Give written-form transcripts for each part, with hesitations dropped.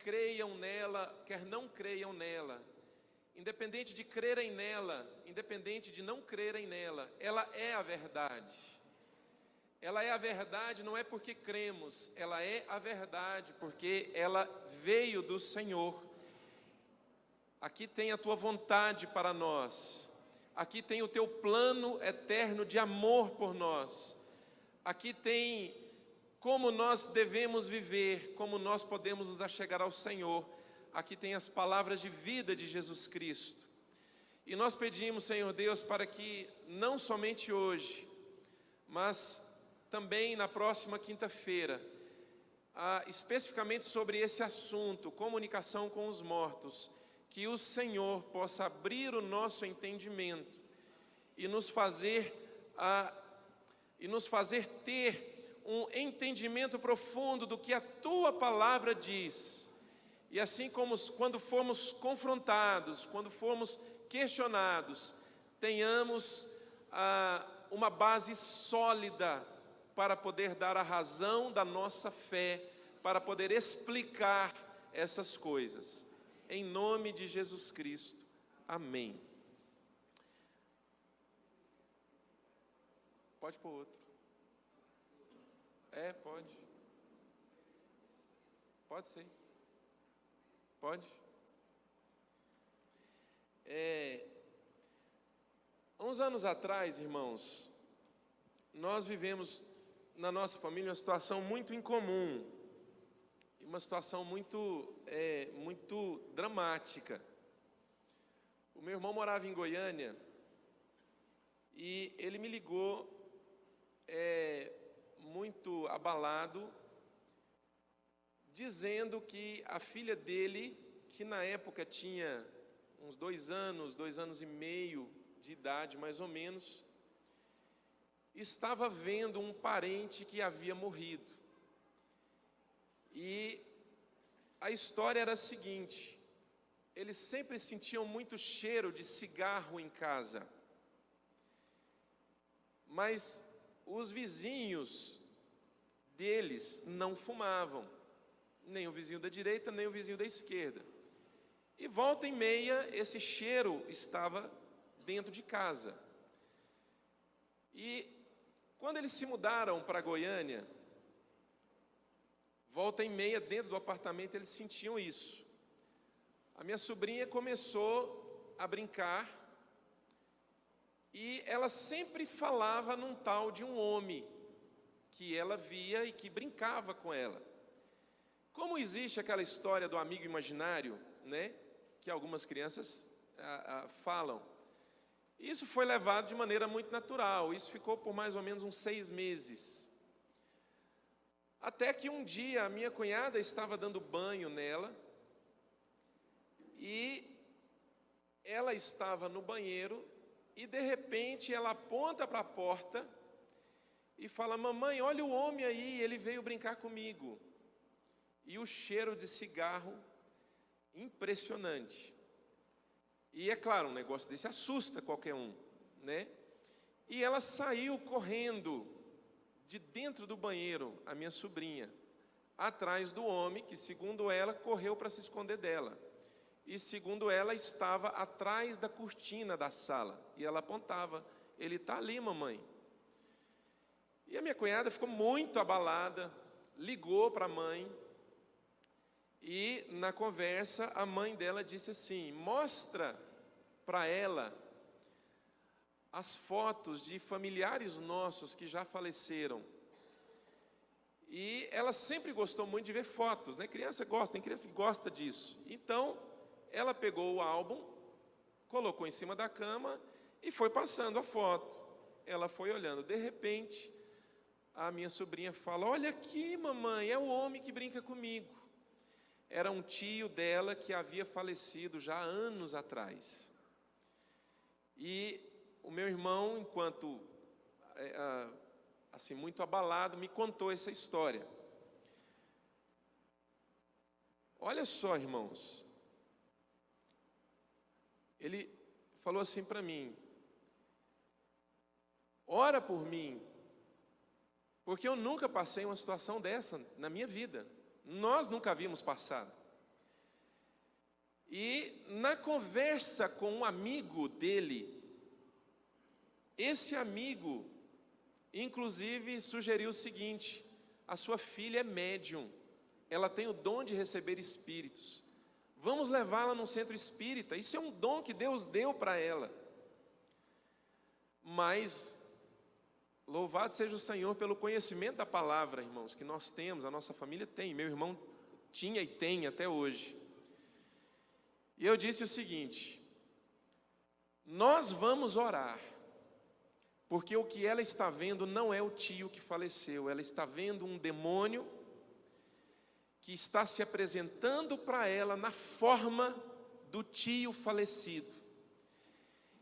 creiam nela, quer não creiam nela, independente de crerem nela, independente de não crerem nela, ela é a verdade. Ela é a verdade não é porque cremos, ela é a verdade porque ela veio do Senhor. Aqui tem a tua vontade para nós, aqui tem o teu plano eterno de amor por nós, aqui tem como nós devemos viver, como nós podemos nos achegar ao Senhor. Aqui tem as palavras de vida de Jesus Cristo. E nós pedimos, Senhor Deus, para que não somente hoje, mas também na próxima quinta-feira, especificamente sobre esse assunto, comunicação com os mortos, que o Senhor possa abrir o nosso entendimento e nos fazer ter um entendimento profundo do que a Tua Palavra diz. E assim como quando formos confrontados, quando formos questionados, tenhamos uma base sólida para poder dar a razão da nossa fé, para poder explicar essas coisas. Em nome de Jesus Cristo. Amém. Pode pôr outro. Pode. Pode ser. Pode. Há uns anos atrás, irmãos, nós vivemos na nossa família uma situação muito incomum, uma situação muito dramática. O meu irmão morava em Goiânia e ele me ligou muito abalado, dizendo que a filha dele, que na época tinha uns 2 anos e meio de idade mais ou menos, estava vendo um parente que havia morrido. E a história era a seguinte: eles sempre sentiam muito cheiro de cigarro em casa, mas os vizinhos deles não fumavam, nem o vizinho da direita, nem o vizinho da esquerda. E volta e meia, esse cheiro estava dentro de casa. E quando eles se mudaram para Goiânia, volta e meia, dentro do apartamento, eles sentiam isso. A minha sobrinha começou a brincar, e ela sempre falava num tal de um homem, que ela via e que brincava com ela. Como existe aquela história do amigo imaginário, né, que algumas crianças falam, isso foi levado de maneira muito natural. Isso ficou por mais ou menos uns 6 meses. Até que um dia a minha cunhada estava dando banho nela, e ela estava no banheiro, e de repente ela aponta para a porta e fala: mamãe, olha o homem aí, ele veio brincar comigo. E o cheiro de cigarro impressionante. E é claro, um negócio desse assusta qualquer um, né? E ela saiu correndo de dentro do banheiro, a minha sobrinha, atrás do homem, que segundo ela, correu para se esconder dela. E segundo ela, estava atrás da cortina da sala. E ela apontava: ele está ali, mamãe. E a minha cunhada ficou muito abalada, ligou para a mãe. E na conversa, a mãe dela disse assim: mostra para ela as fotos de familiares nossos que já faleceram. E ela sempre gostou muito de ver fotos, né? Criança gosta, tem criança que gosta disso. Então, ela pegou o álbum, colocou em cima da cama e foi passando a foto. Ela foi olhando. De repente, a minha sobrinha fala: olha aqui, mamãe, é o homem que brinca comigo. Era um tio dela que havia falecido já há anos atrás. E o meu irmão, enquanto assim, muito abalado, me contou essa história. Olha só, irmãos. Ele falou assim para mim: ora por mim, porque eu nunca passei uma situação dessa na minha vida. Nós nunca havíamos passado. E na conversa com um amigo dele, esse amigo, inclusive, sugeriu o seguinte: a sua filha é médium, ela tem o dom de receber espíritos. Vamos levá-la num centro espírita, isso é um dom que Deus deu para ela. Mas, louvado seja o Senhor pelo conhecimento da palavra, irmãos, que nós temos, a nossa família tem, meu irmão tinha e tem até hoje. E eu disse o seguinte: nós vamos orar, porque o que ela está vendo não é o tio que faleceu, ela está vendo um demônio que está se apresentando para ela na forma do tio falecido.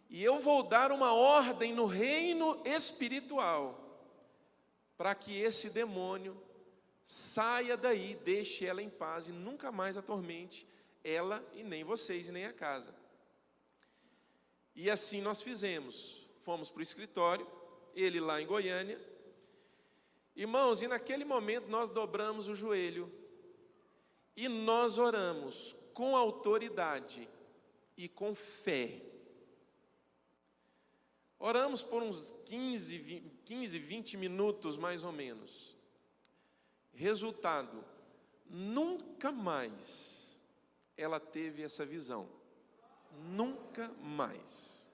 E eu vou dar uma ordem no reino espiritual, para que esse demônio saia daí, deixe ela em paz e nunca mais atormente ela e nem vocês e nem a casa. E assim nós fizemos. Fomos para o escritório, ele lá em Goiânia. Irmãos, e naquele momento nós dobramos o joelho e nós oramos com autoridade e com fé. Oramos por uns 15, 20 minutos mais ou menos. Resultado, nunca mais ela teve essa visão. Nunca mais.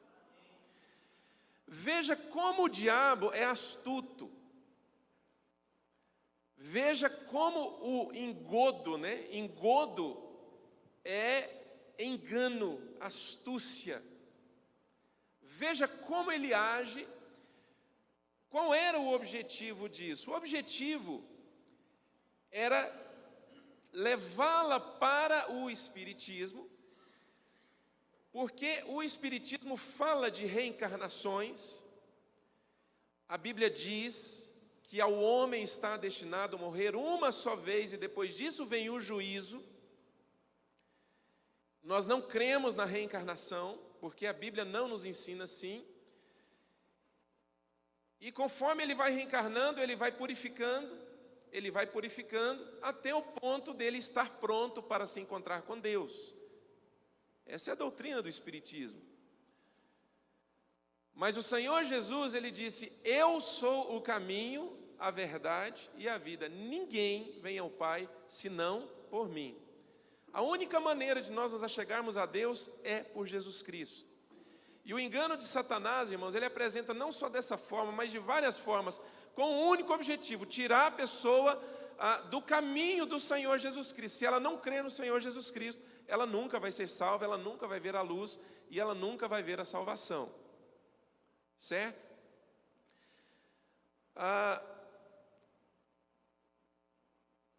Veja como o diabo é astuto. Veja como o engodo, né? Engodo é engano, astúcia. Veja como ele age. Qual era o objetivo disso? O objetivo era levá-la para o espiritismo, porque o espiritismo fala de reencarnações. A Bíblia diz que ao homem está destinado a morrer uma só vez e depois disso vem o juízo. Nós não cremos na reencarnação, porque a Bíblia não nos ensina assim. E conforme ele vai reencarnando, ele vai purificando, até o ponto dele estar pronto para se encontrar com Deus. Essa é a doutrina do Espiritismo. Mas o Senhor Jesus, ele disse: eu sou o caminho, a verdade e a vida. Ninguém vem ao Pai senão por mim. A única maneira de nós nos achegarmos a Deus é por Jesus Cristo. E o engano de Satanás, irmãos, ele apresenta não só dessa forma, mas de várias formas, com um único objetivo: tirar a pessoa do caminho do Senhor Jesus Cristo. Se ela não crê no Senhor Jesus Cristo, ela nunca vai ser salva, ela nunca vai ver a luz e ela nunca vai ver a salvação. Certo?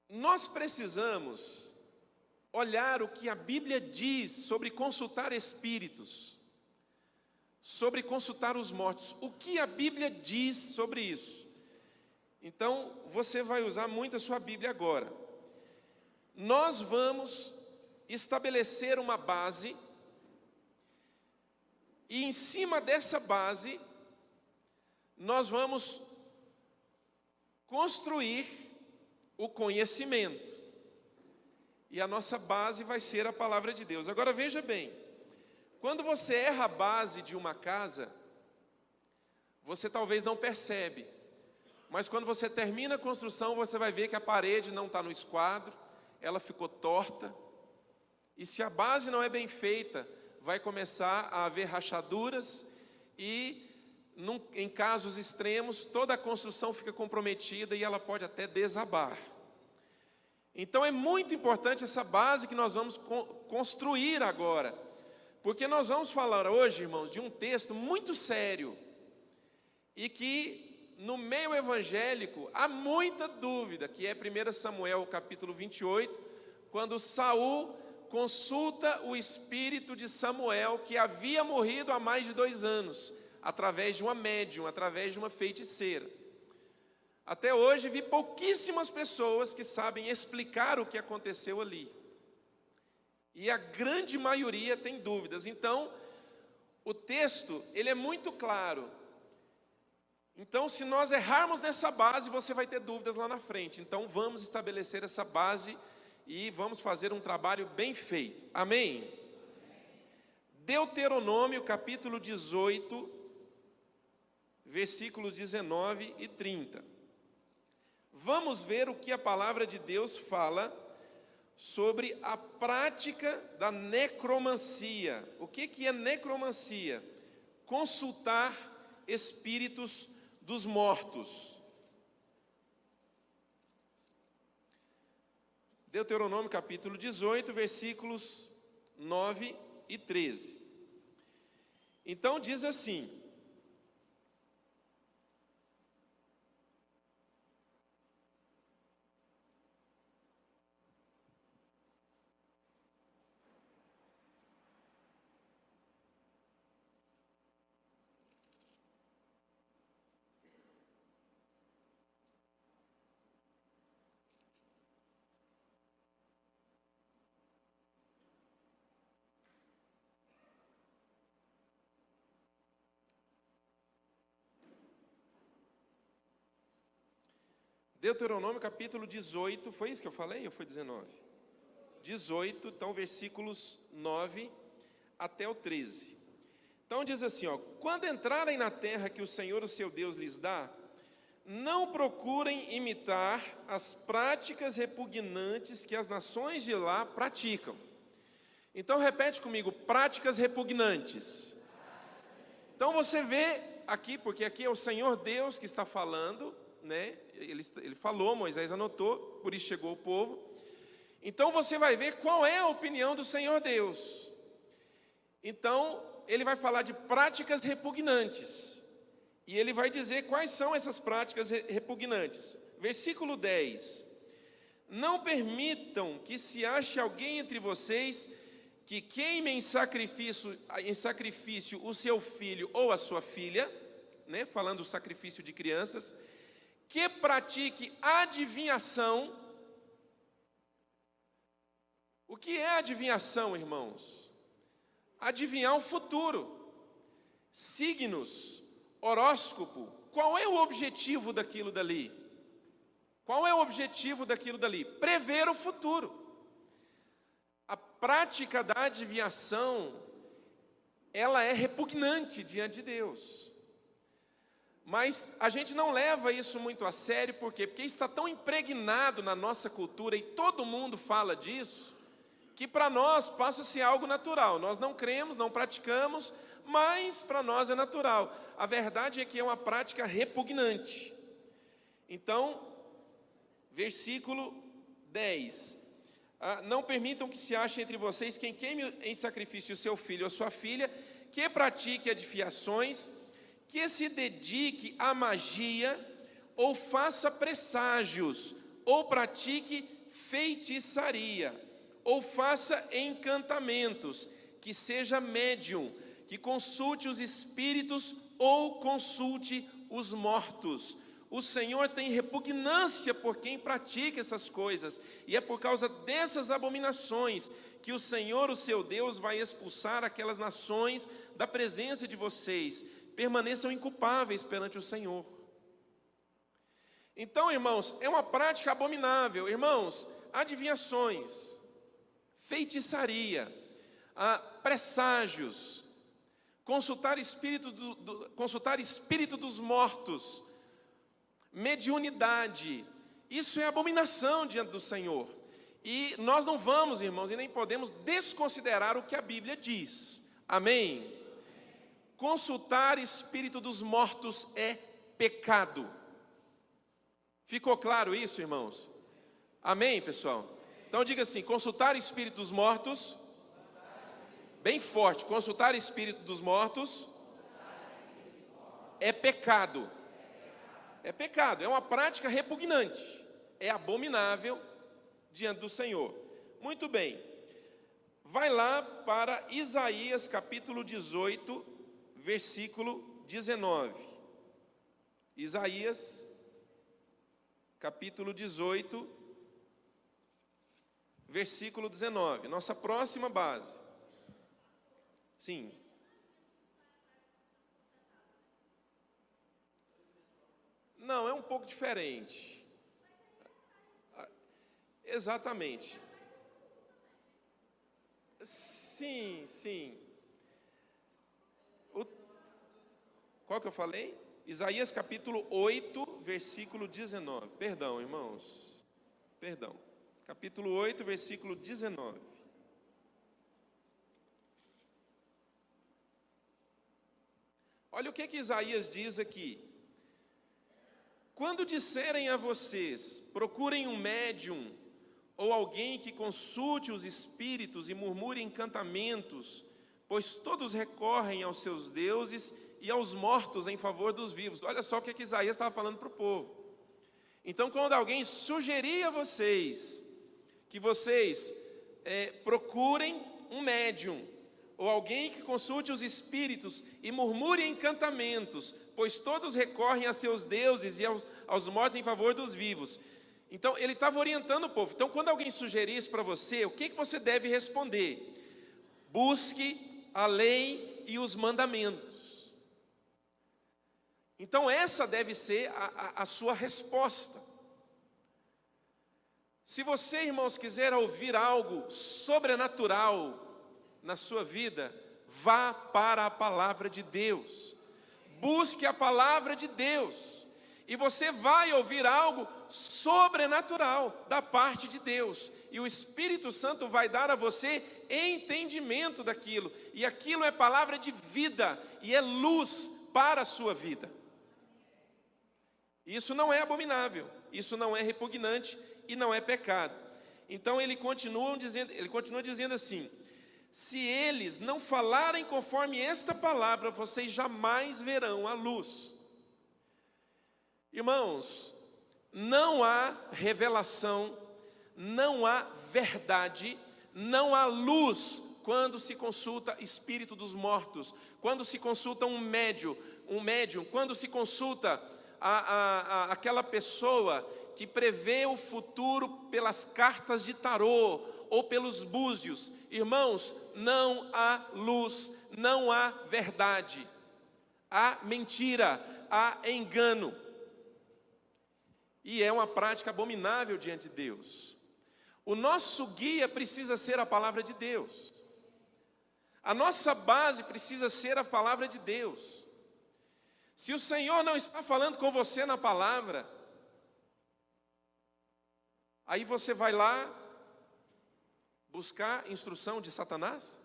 Nós precisamos olhar o que a Bíblia diz sobre consultar espíritos, sobre consultar os mortos. O que a Bíblia diz sobre isso? Então, você vai usar muito a sua Bíblia agora. Nós vamos estabelecer uma base, e em cima dessa base, nós vamos construir o conhecimento. E a nossa base vai ser a palavra de Deus. Agora veja bem, quando você erra a base de uma casa, você talvez não percebe, mas quando você termina a construção, você vai ver que a parede não está no esquadro, ela ficou torta, e se a base não é bem feita, vai começar a haver rachaduras, e em casos extremos, toda a construção fica comprometida e ela pode até desabar. Então é muito importante essa base que nós vamos construir agora, porque nós vamos falar hoje, irmãos, de um texto muito sério, e que no meio evangélico há muita dúvida, que é 1 Samuel capítulo 28, quando Saul consulta o espírito de Samuel, que havia morrido há mais de 2 anos, através de uma médium, através de uma feiticeira. Até hoje vi pouquíssimas pessoas que sabem explicar o que aconteceu ali. E a grande maioria tem dúvidas. Então, o texto, ele é muito claro. Então, se nós errarmos nessa base, você vai ter dúvidas lá na frente. Então, vamos estabelecer essa base e vamos fazer um trabalho bem feito. Amém? Deuteronômio capítulo 18, versículos 19 e 30. Vamos ver o que a palavra de Deus fala sobre a prática da necromancia. O que é necromancia? Consultar espíritos dos mortos. Deuteronômio capítulo 18, versículos 9 e 13. Então diz assim: Deuteronômio capítulo 18, foi isso que eu falei ou foi 19? 18, então versículos 9 até o 13. Então diz assim, ó: quando entrarem na terra que o Senhor, o seu Deus, lhes dá, não procurem imitar as práticas repugnantes que as nações de lá praticam. Então repete comigo: práticas repugnantes. Então você vê aqui, porque aqui é o Senhor Deus que está falando, né? Ele falou, Moisés anotou, por isso chegou o povo. Então você vai ver qual é a opinião do Senhor Deus. Então ele vai falar de práticas repugnantes, e ele vai dizer quais são essas práticas repugnantes. Versículo 10: não permitam que se ache alguém entre vocês que queime em sacrifício o seu filho ou a sua filha, né? Falando do sacrifício de crianças, que pratique adivinhação. O que é adivinhação, irmãos? Adivinhar o futuro, signos, horóscopo. Qual é o objetivo daquilo dali? Qual é o objetivo daquilo dali? Prever o futuro. A prática da adivinhação, ela é repugnante diante de Deus. Mas a gente não leva isso muito a sério, por quê? Porque está tão impregnado na nossa cultura, e todo mundo fala disso, que para nós passa a ser algo natural. Nós não cremos, não praticamos, mas para nós é natural. A verdade é que é uma prática repugnante. Então, versículo 10: não permitam que se ache entre vocês quem queime em sacrifício o seu filho ou sua filha, que pratique adivinhações, que se dedique à magia, ou faça presságios, ou pratique feitiçaria, ou faça encantamentos, que seja médium, que consulte os espíritos ou consulte os mortos. O Senhor tem repugnância por quem pratica essas coisas, e é por causa dessas abominações que o Senhor, o seu Deus, vai expulsar aquelas nações da presença de vocês. Permaneçam inculpáveis perante o Senhor. Então, irmãos, é uma prática abominável. Irmãos, adivinhações, feitiçaria, presságios, consultar espírito dos mortos, mediunidade, isso é abominação diante do Senhor. E nós não vamos, irmãos, e nem podemos desconsiderar o que a Bíblia diz. Amém? Consultar espírito dos mortos é pecado. Ficou claro isso, irmãos? Amém, pessoal? Então diga assim: consultar espírito dos mortos, bem forte, consultar espírito dos mortos é pecado. É pecado, é uma prática repugnante, é abominável diante do Senhor. Muito bem, vai lá para Isaías capítulo 18, versículo 19. Isaías capítulo 18, versículo 19, nossa próxima base. Sim. Não, é um pouco diferente. Exatamente. Sim, sim. Qual que eu falei? Isaías capítulo 8, versículo 19. Perdão, irmãos. Perdão. Capítulo 8, versículo 19. Olha o que Isaías diz aqui. Quando disserem a vocês, procurem um médium, ou alguém que consulte os espíritos e murmure encantamentos, pois todos recorrem aos seus deuses e aos mortos em favor dos vivos. Olha só o que Isaías estava falando para o povo. Então, quando alguém sugerir a vocês, que vocês procurem um médium, ou alguém que consulte os espíritos e murmure encantamentos, pois todos recorrem a seus deuses e aos mortos em favor dos vivos. Então, ele estava orientando o povo. Então, quando alguém sugerir isso para você, o que você deve responder? Busque a lei e os mandamentos. Então, essa deve ser a sua resposta. Se você, irmãos, quiser ouvir algo sobrenatural na sua vida, vá para a palavra de Deus. Busque a palavra de Deus. E você vai ouvir algo sobrenatural da parte de Deus. E o Espírito Santo vai dar a você entendimento daquilo. E aquilo é palavra de vida e é luz para a sua vida. Isso não é abominável, isso não é repugnante e não é pecado. Então ele continua dizendo assim: se eles não falarem conforme esta palavra, vocês jamais verão a luz. Irmãos, não há revelação, não há verdade, não há luz quando se consulta espírito dos mortos, quando se consulta um médium, quando se consulta aquela pessoa que prevê o futuro pelas cartas de tarô ou pelos búzios. Irmãos, não há luz, não há verdade, há mentira, há engano. E é uma prática abominável diante de Deus. O nosso guia precisa ser a palavra de Deus. A nossa base precisa ser a palavra de Deus. Se o Senhor não está falando com você na palavra, aí você vai lá buscar instrução de Satanás?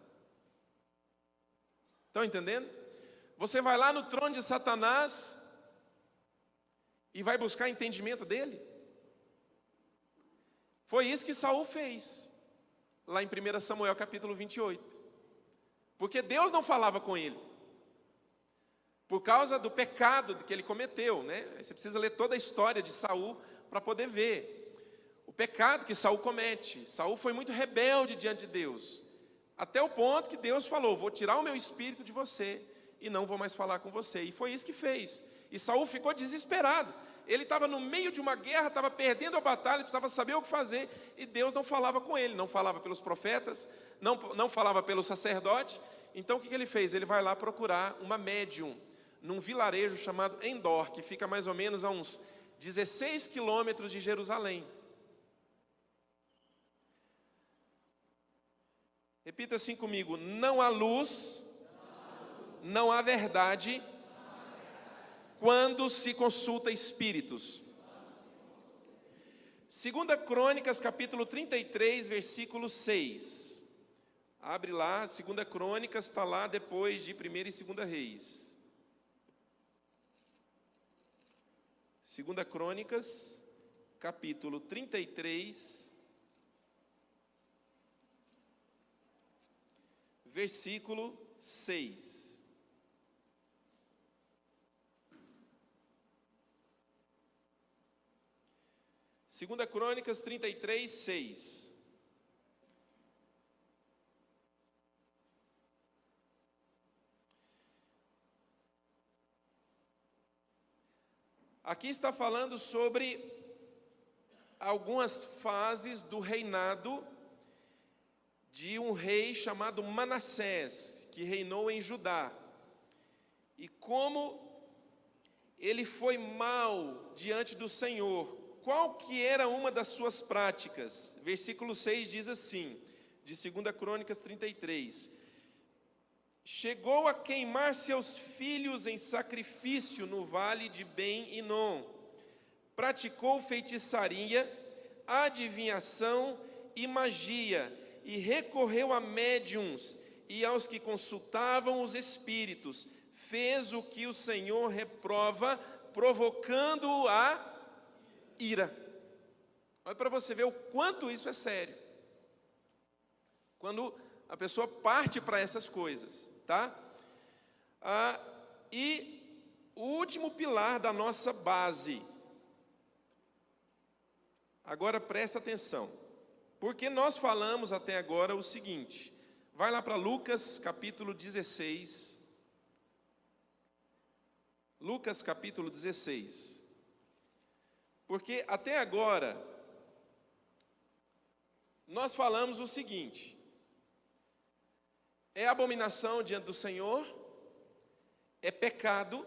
Estão entendendo? Você vai lá no trono de Satanás e vai buscar entendimento dele? Foi isso que Saul fez, lá em 1 Samuel capítulo 28. Porque Deus não falava com ele, por causa do pecado que ele cometeu, né? Você precisa ler toda a história de Saul para poder ver o pecado que Saul comete. Saul foi muito rebelde diante de Deus, até o ponto que Deus falou: vou tirar o meu espírito de você e não vou mais falar com você. E foi isso que fez. E Saul ficou desesperado. Ele estava no meio de uma guerra, estava perdendo a batalha, precisava saber o que fazer, e Deus não falava com ele, não falava pelos profetas, não falava pelo sacerdote. Então o que ele fez? Ele vai lá procurar uma médium num vilarejo chamado Endor, que fica mais ou menos a uns 16 quilômetros de Jerusalém. Repita assim comigo: não há luz, não há verdade, quando se consulta espíritos. 2 Crônicas, capítulo 33, versículo 6. Abre lá, 2 Crônicas, está lá depois de 1 e 2 Reis. 2 Crônicas, capítulo 33, versículo 6. 2 Crônicas 33, 6. Aqui está falando sobre algumas fases do reinado de um rei chamado Manassés, que reinou em Judá. E como ele foi mal diante do Senhor. Qual que era uma das suas práticas? Versículo 6 diz assim, de 2 Crônicas 33: chegou a queimar seus filhos em sacrifício no vale de Ben-Hinom. Praticou feitiçaria, adivinhação e magia, e recorreu a médiuns e aos que consultavam os espíritos. Fez o que o Senhor reprova, provocando-o a ira. Olha para você ver o quanto isso é sério. Quando a pessoa parte para essas coisas, tá? E o último pilar da nossa base. Agora presta atenção, porque nós falamos até agora o seguinte. Vai lá para Lucas capítulo 16. Lucas capítulo 16. Porque até agora nós falamos o seguinte: é abominação diante do Senhor, é pecado,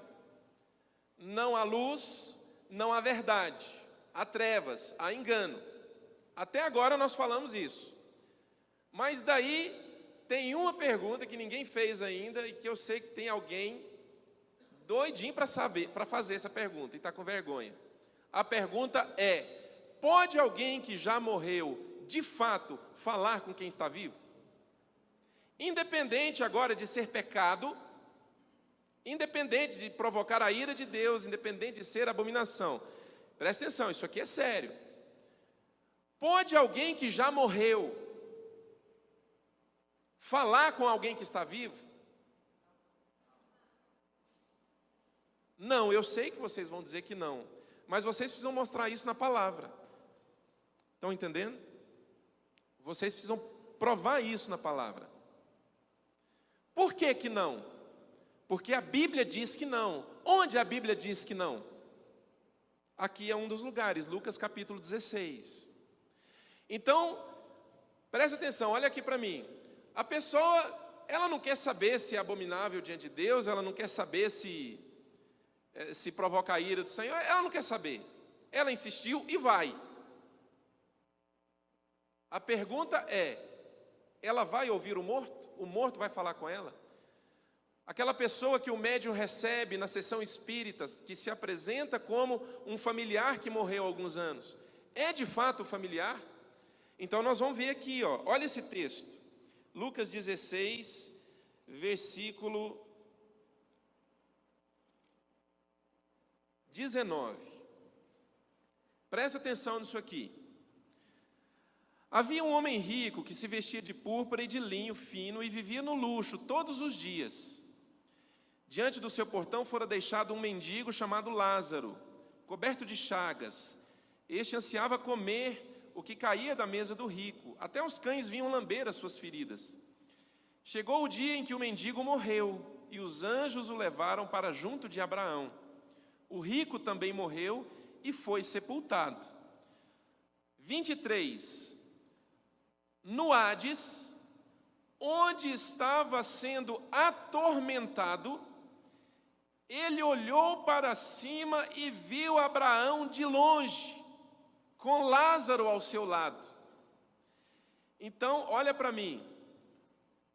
não há luz, não há verdade, há trevas, há engano. Até agora nós falamos isso. Mas daí tem uma pergunta que ninguém fez ainda e que eu sei que tem alguém doidinho para saber, para fazer essa pergunta e está com vergonha. A pergunta é: pode alguém que já morreu, de fato, falar com quem está vivo? Independente agora de ser pecado, independente de provocar a ira de Deus, independente de ser abominação. Presta atenção, isso aqui é sério. Pode alguém que já morreu falar com alguém que está vivo? Não, eu sei que vocês vão dizer que não, mas vocês precisam mostrar isso na palavra. Estão entendendo? Vocês precisam provar isso na palavra. Por que que não? Porque a Bíblia diz que não. Onde a Bíblia diz que não? Aqui é um dos lugares, Lucas capítulo 16. Então, presta atenção, olha aqui para mim. A pessoa, ela não quer saber se é abominável diante de Deus, ela não quer saber se provoca a ira do Senhor, ela não quer saber. Ela insistiu e vai. A pergunta é: ela vai ouvir o morto? O morto vai falar com ela? Aquela pessoa que o médium recebe na sessão espírita, que se apresenta como um familiar que morreu há alguns anos, é de fato familiar? Então nós vamos ver aqui, ó, olha esse texto. Lucas 16, versículo 19. Presta atenção nisso aqui. Havia um homem rico que se vestia de púrpura e de linho fino e vivia no luxo todos os dias. Diante do seu portão fora deixado um mendigo chamado Lázaro, coberto de chagas. Este ansiava comer o que caía da mesa do rico. Até os cães vinham lamber as suas feridas. Chegou o dia em que o mendigo morreu, e os anjos o levaram para junto de Abraão. O rico também morreu e foi sepultado. 23. No Hades, onde estava sendo atormentado, ele olhou para cima e viu Abraão de longe, com Lázaro ao seu lado. Então, olha para mim.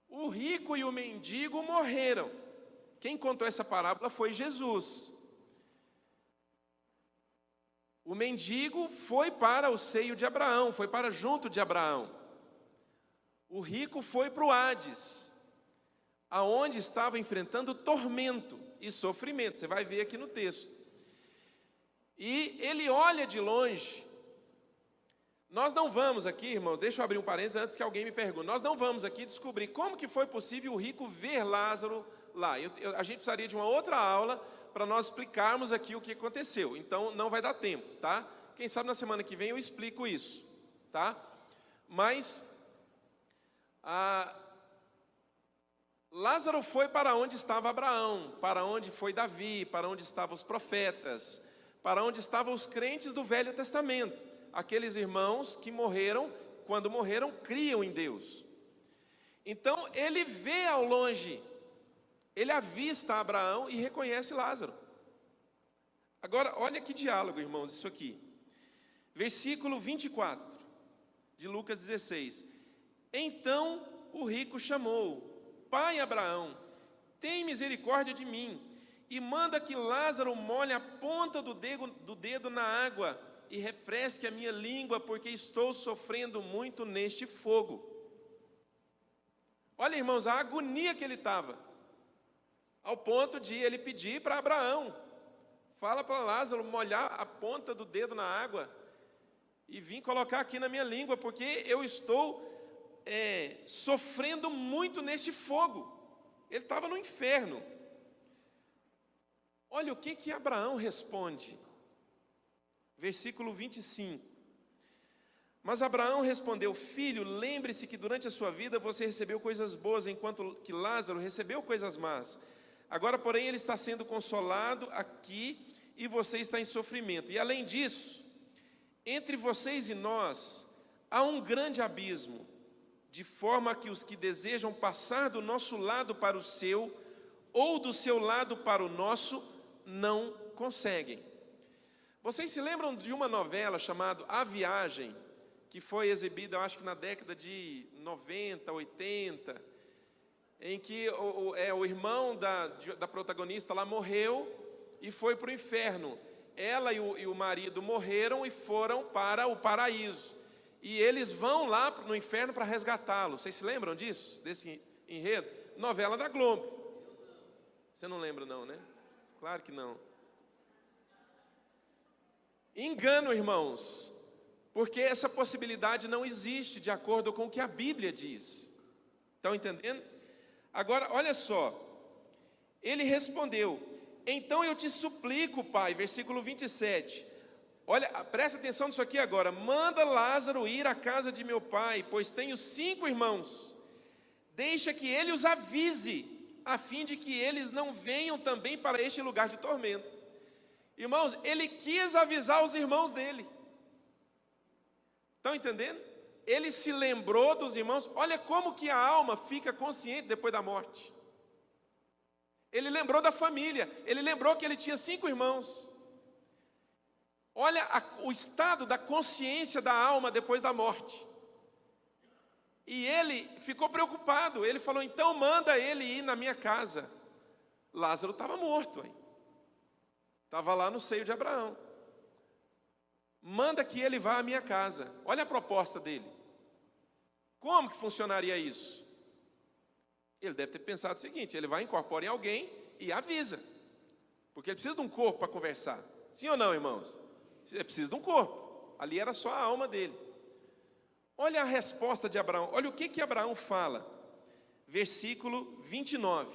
O rico e o mendigo morreram. Quem contou essa parábola foi Jesus. O mendigo foi para o seio de Abraão, foi para junto de Abraão. O rico foi para o Hades, aonde estava enfrentando tormento e sofrimento. Você vai ver aqui no texto. E ele olha de longe. Nós não vamos aqui, irmãos, deixa eu abrir um parênteses antes que alguém me pergunte. Nós não vamos aqui descobrir como que foi possível o rico ver Lázaro lá. A gente precisaria de uma outra aula para nós explicarmos aqui o que aconteceu. Então, não vai dar tempo, tá? Quem sabe na semana que vem eu explico isso, tá? Mas, Lázaro foi para onde estava Abraão, para onde foi Davi, para onde estavam os profetas, para onde estavam os crentes do Velho Testamento. Aqueles irmãos que morreram, quando morreram, criam em Deus. Então, ele vê ao longe, ele avista Abraão e reconhece Lázaro. Agora, olha que diálogo, irmãos, isso aqui. Versículo 24, de Lucas 16. Então, o rico chamou: Pai Abraão, tem misericórdia de mim, e manda que Lázaro molhe a ponta do dedo na água, e refresque a minha língua, porque estou sofrendo muito neste fogo. Olha, irmãos, a agonia que ele estava, ao ponto de ele pedir para Abraão, fala para Lázaro molhar a ponta do dedo na água, e vir colocar aqui na minha língua, porque eu estou sofrendo muito neste fogo. Ele estava no inferno. Olha o que Abraão responde. Versículo 25. Mas Abraão respondeu: filho, lembre-se que durante a sua vida você recebeu coisas boas, enquanto que Lázaro recebeu coisas más. Agora, porém, ele está sendo consolado aqui e você está em sofrimento. E além disso, entre vocês e nós há um grande abismo, de forma que os que desejam passar do nosso lado para o seu, ou do seu lado para o nosso, não conseguem. Vocês se lembram de uma novela chamada A Viagem, que foi exibida, eu acho que na década de 90, 80, em que o irmão da protagonista lá morreu e foi para o inferno. Ela e o marido morreram e foram para o paraíso. E eles vão lá no inferno para resgatá-lo. Vocês se lembram disso? Desse enredo? Novela da Globo. Você não lembra não, né? Claro que não. Engano, irmãos, porque essa possibilidade não existe de acordo com o que a Bíblia diz. Estão entendendo? Agora, olha só. Ele respondeu: então eu te suplico, pai, versículo 27. Olha, presta atenção nisso aqui agora. Manda Lázaro ir à casa de meu pai, pois tenho 5 irmãos. Deixa que ele os avise, a fim de que eles não venham também para este lugar de tormento. Irmãos, ele quis avisar os irmãos dele. Estão entendendo? Ele se lembrou dos irmãos. Olha como que a alma fica consciente depois da morte. Ele lembrou da família. Ele lembrou que ele tinha 5 irmãos. Olha o estado da consciência da alma depois da morte. E ele ficou preocupado. Ele falou: então manda ele ir na minha casa. Lázaro estava morto, hein? Estava lá no seio de Abraão. Manda que ele vá à minha casa. Olha a proposta dele. Como que funcionaria isso? Ele deve ter pensado o seguinte: ele vai incorporar em alguém e avisa. Porque ele precisa de um corpo para conversar. Sim ou não, irmãos? Ele precisa de um corpo. Ali era só a alma dele. Olha a resposta de Abraão. Olha o que Abraão fala. Versículo 29.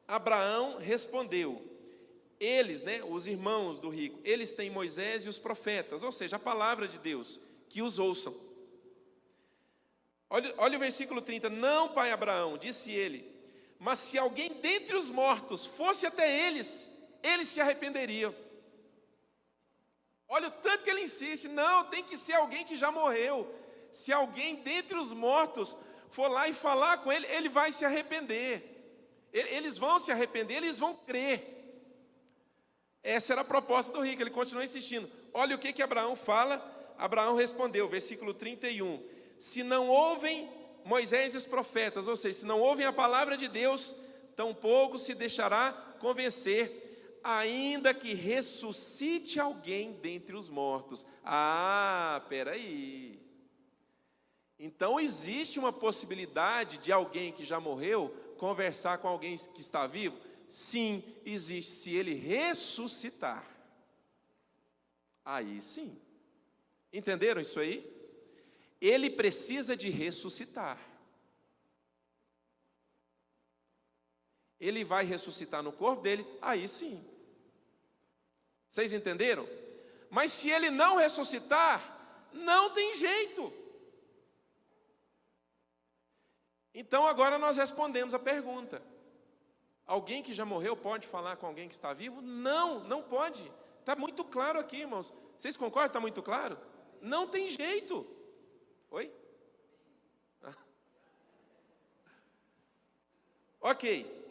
Abraão respondeu: eles, os irmãos do rico, eles têm Moisés e os profetas, ou seja, a palavra de Deus, que os ouçam. Olha o versículo 30. Não, pai Abraão, disse ele, mas se alguém dentre os mortos fosse até eles se arrependeriam. Olha o tanto que ele insiste. Não, tem que ser alguém que já morreu. Se alguém dentre os mortos for lá e falar com ele, ele vai se arrepender. Eles vão se arrepender, eles vão crer. Essa era a proposta do rico. Ele continua insistindo. Olha o que Abraão fala. Abraão respondeu, versículo 31. Se não ouvem Moisés e os profetas, ou seja, se não ouvem a palavra de Deus, tampouco se deixará convencer, ainda que ressuscite alguém dentre os mortos. Peraí. Então existe uma possibilidade de alguém que já morreu conversar com alguém que está vivo? Sim, existe, se ele ressuscitar. Aí sim. Entenderam isso aí? Ele precisa de ressuscitar. Ele vai ressuscitar no corpo dele, aí sim. Vocês entenderam? Mas se ele não ressuscitar, não tem jeito. Então agora nós respondemos a pergunta. Alguém que já morreu pode falar com alguém que está vivo? Não, não pode. Está muito claro aqui, irmãos. Vocês concordam? Está muito claro? Não tem jeito. Oi? Ok.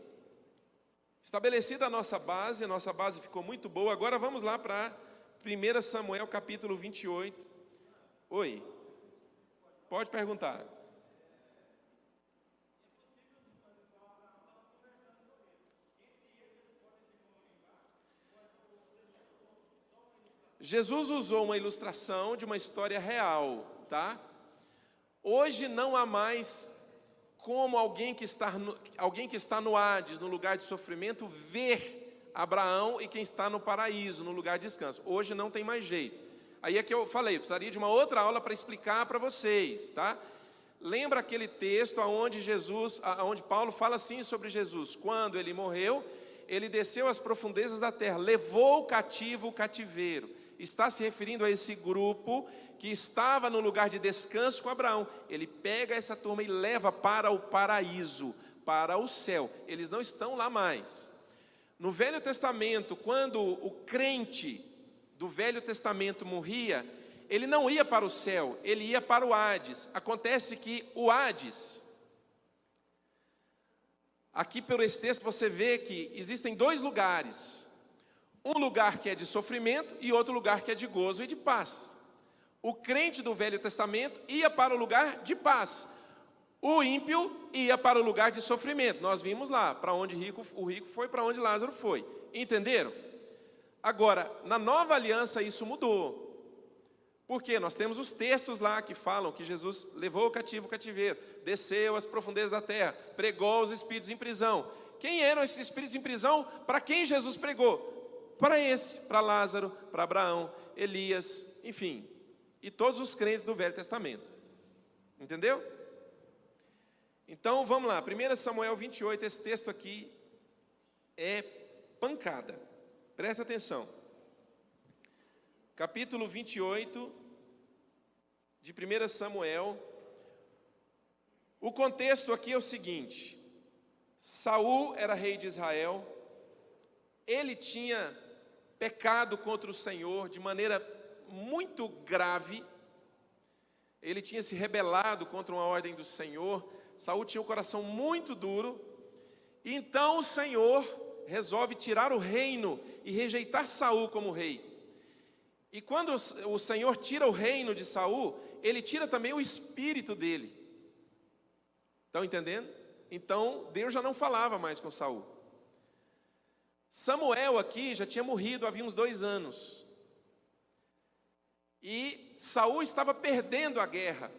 Estabelecida a nossa base ficou muito boa. Agora vamos lá para 1 Samuel capítulo 28. Oi? Pode perguntar. Jesus usou uma ilustração de uma história real, tá? Hoje não há mais como alguém que está no Hades, no lugar de sofrimento, ver Abraão e quem está no paraíso, no lugar de descanso. Hoje não tem mais jeito. Aí é que eu falei, precisaria de uma outra aula para explicar para vocês, tá? Lembra aquele texto onde Paulo fala assim sobre Jesus: quando ele morreu, ele desceu às profundezas da terra, levou cativo o cativeiro. Está se referindo a esse grupo que estava no lugar de descanso com Abraão. Ele pega essa turma e leva para o paraíso, para o céu. Eles não estão lá mais. No Velho Testamento, quando o crente do Velho Testamento morria, ele não ia para o céu, ele ia para o Hades. Acontece que o Hades, aqui por esse texto você vê que existem dois lugares. Um lugar que é de sofrimento e outro lugar que é de gozo e de paz. O crente do Velho Testamento ia para o lugar de paz. O ímpio ia para o lugar de sofrimento. Nós vimos lá, para onde o rico foi, para onde Lázaro foi. Entenderam? Agora, na nova aliança isso mudou. Porque nós temos os textos lá que falam que Jesus levou o cativo o cativeiro, desceu às profundezas da terra, pregou os espíritos em prisão. Quem eram esses espíritos em prisão? Para quem Jesus pregou? Para Lázaro, para Abraão, Elias, enfim, e todos os crentes do Velho Testamento. Entendeu? Então vamos lá, 1 Samuel 28, esse texto aqui é pancada. Presta atenção. Capítulo 28 de 1 Samuel. O contexto aqui é o seguinte: Saul era rei de Israel. Ele tinha pecado contra o Senhor de maneira muito grave. Ele tinha se rebelado contra uma ordem do Senhor. Saul tinha um coração muito duro. E então o Senhor resolve tirar o reino e rejeitar Saul como rei. E quando o Senhor tira o reino de Saul, ele tira também o espírito dele. Estão entendendo? Então Deus já não falava mais com Saul. Samuel aqui já tinha morrido havia uns 2 anos. E Saul estava perdendo a guerra.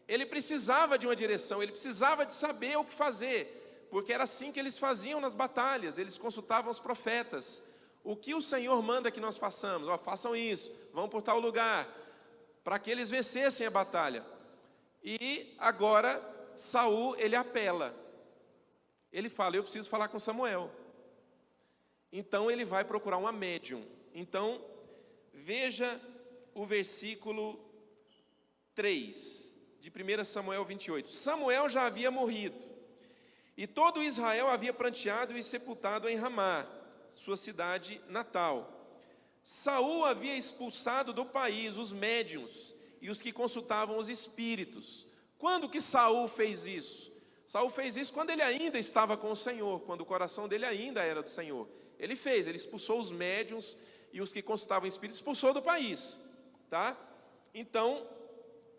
Ele precisava de uma direção, ele precisava de saber o que fazer, porque era assim que eles faziam nas batalhas, eles consultavam os profetas. O que o Senhor manda que nós façamos? Façam isso, vão por tal lugar, para que eles vencessem a batalha. E agora Saul, ele apela. Ele fala, eu preciso falar com Samuel. Então ele vai procurar uma médium. Então, veja o versículo 3 de 1 Samuel 28. Samuel já havia morrido, e todo Israel havia pranteado e sepultado em Ramá, sua cidade natal. Saul havia expulsado do país os médiuns e os que consultavam os espíritos. Quando que Saul fez isso? Saul fez isso quando ele ainda estava com o Senhor, quando o coração dele ainda era do Senhor. Ele expulsou os médiuns e os que consultavam espíritos, expulsou do país, tá? Então,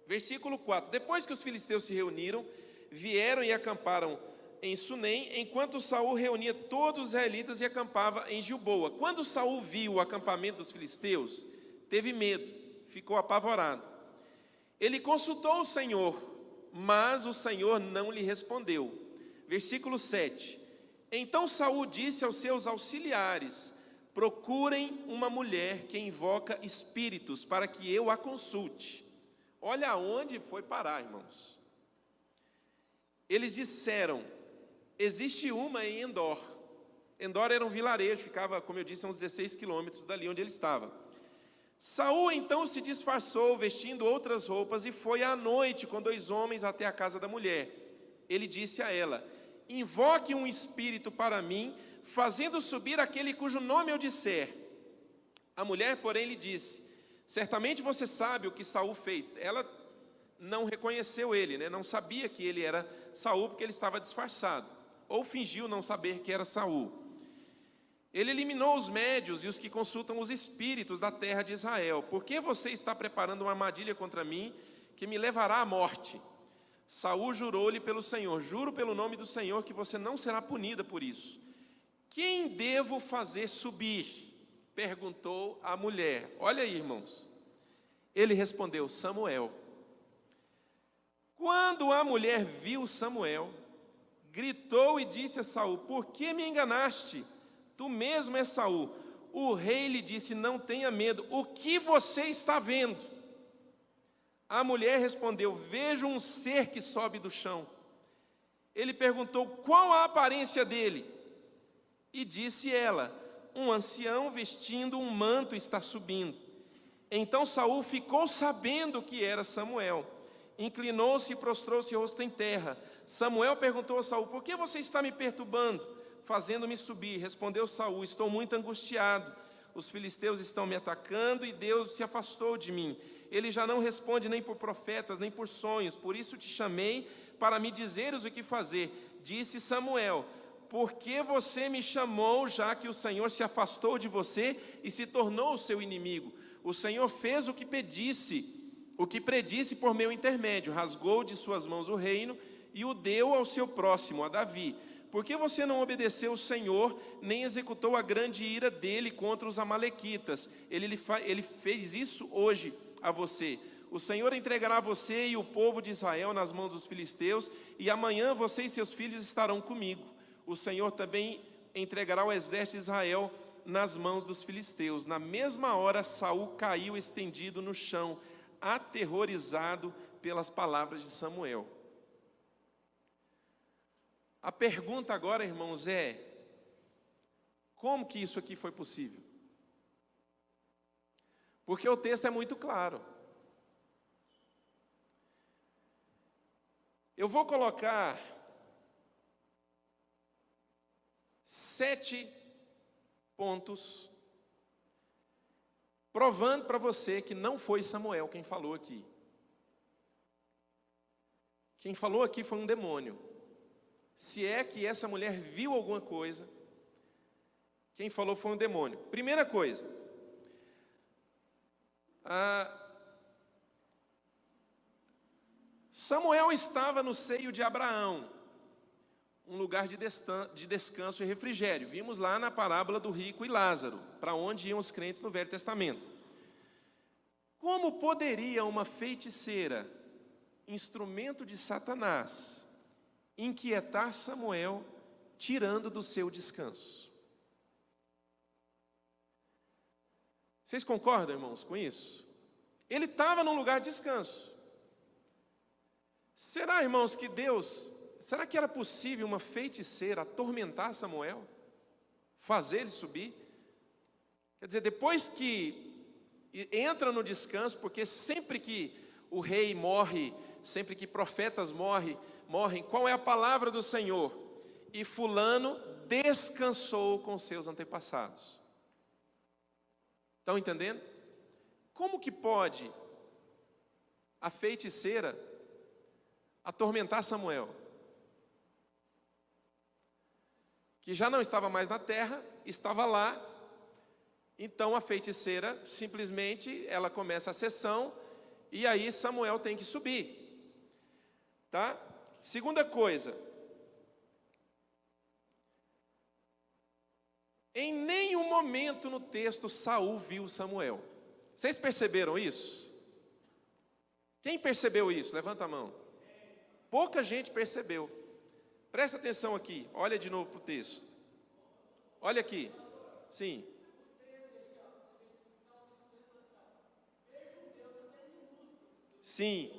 versículo 4, depois que os filisteus se reuniram, vieram e acamparam em Sunem, enquanto Saul reunia todos os israelitas e acampava em Gilboa. Quando Saul viu o acampamento dos filisteus, teve medo, ficou apavorado. Ele consultou o Senhor, mas o Senhor não lhe respondeu. Versículo 7, então Saul disse aos seus auxiliares, procurem uma mulher que invoca espíritos, para que eu a consulte. Olha aonde foi parar, irmãos. Eles disseram, existe uma em Endor. Endor era um vilarejo, ficava, como eu disse, a uns 16 quilômetros dali onde ele estava. Saul então se disfarçou, vestindo outras roupas, e foi à noite com 2 homens até a casa da mulher. Ele disse a ela, invoque um espírito para mim, fazendo subir aquele cujo nome eu disser. A mulher, porém, lhe disse, certamente você sabe o que Saul fez. Ela não reconheceu ele, né? Não sabia que ele era Saul, porque ele estava disfarçado, ou fingiu não saber que era Saul. Ele eliminou os médios e os que consultam os espíritos da terra de Israel. Por que você está preparando uma armadilha contra mim, que me levará à morte? Saul jurou-lhe pelo Senhor, juro pelo nome do Senhor, que você não será punida por isso. Quem devo fazer subir? perguntou à mulher. Olha aí, irmãos. Ele respondeu: Samuel. Quando a mulher viu Samuel, gritou e disse a Saul: por que me enganaste? Tu mesmo és Saul. O rei lhe disse: não tenha medo, o que você está vendo? A mulher respondeu: vejo um ser que sobe do chão. Ele perguntou: qual a aparência dele? E disse ela: um ancião vestindo um manto está subindo. Então Saul ficou sabendo que era Samuel. Inclinou-se e prostrou-se rosto em terra. Samuel perguntou a Saul: por que você está me perturbando, fazendo-me subir? Respondeu Saul: estou muito angustiado. Os filisteus estão me atacando e Deus se afastou de mim. Ele já não responde nem por profetas, nem por sonhos. Por isso te chamei, para me dizeres o que fazer. Disse Samuel: por que você me chamou, já que o Senhor se afastou de você e se tornou o seu inimigo? O Senhor fez o que predisse por meu intermédio. Rasgou de suas mãos o reino e o deu ao seu próximo, a Davi. Por que você não obedeceu o Senhor, nem executou a grande ira dele contra os amalequitas? Ele fez isso hoje a você. O Senhor entregará você e o povo de Israel nas mãos dos filisteus, e amanhã você e seus filhos estarão comigo. O Senhor também entregará o exército de Israel nas mãos dos filisteus. Na mesma hora, Saul caiu estendido no chão, aterrorizado pelas palavras de Samuel. A pergunta agora, irmãos, é: como que isso aqui foi possível? Porque o texto é muito claro. Eu vou colocar 7 pontos provando para você que não foi Samuel quem falou aqui. Quem falou aqui foi um demônio. Se é que essa mulher viu alguma coisa, quem falou foi um demônio. Primeira coisa, Samuel estava no seio de Abraão, um lugar de descanso e refrigério. Vimos lá na parábola do rico e Lázaro, para onde iam os crentes no Velho Testamento. Como poderia uma feiticeira, instrumento de Satanás, inquietar Samuel, tirando do seu descanso? Vocês concordam, irmãos, com isso? Ele estava num lugar de descanso. Será, irmãos, que será que era possível uma feiticeira atormentar Samuel? Fazer ele subir? Quer dizer, depois que entra no descanso, porque sempre que o rei morre, sempre que profetas morrem, qual é a palavra do Senhor? E fulano descansou com seus antepassados. Estão entendendo? Como que pode a feiticeira atormentar Samuel, que já não estava mais na terra, estava lá? Então a feiticeira simplesmente, ela começa a sessão, e aí Samuel tem que subir, tá? Segunda coisa, em nenhum momento no texto Saul viu Samuel. Vocês perceberam isso? Quem percebeu isso? Levanta a mão. Pouca gente percebeu. Presta atenção aqui, olha de novo para o texto. Olha aqui. Sim. Sim.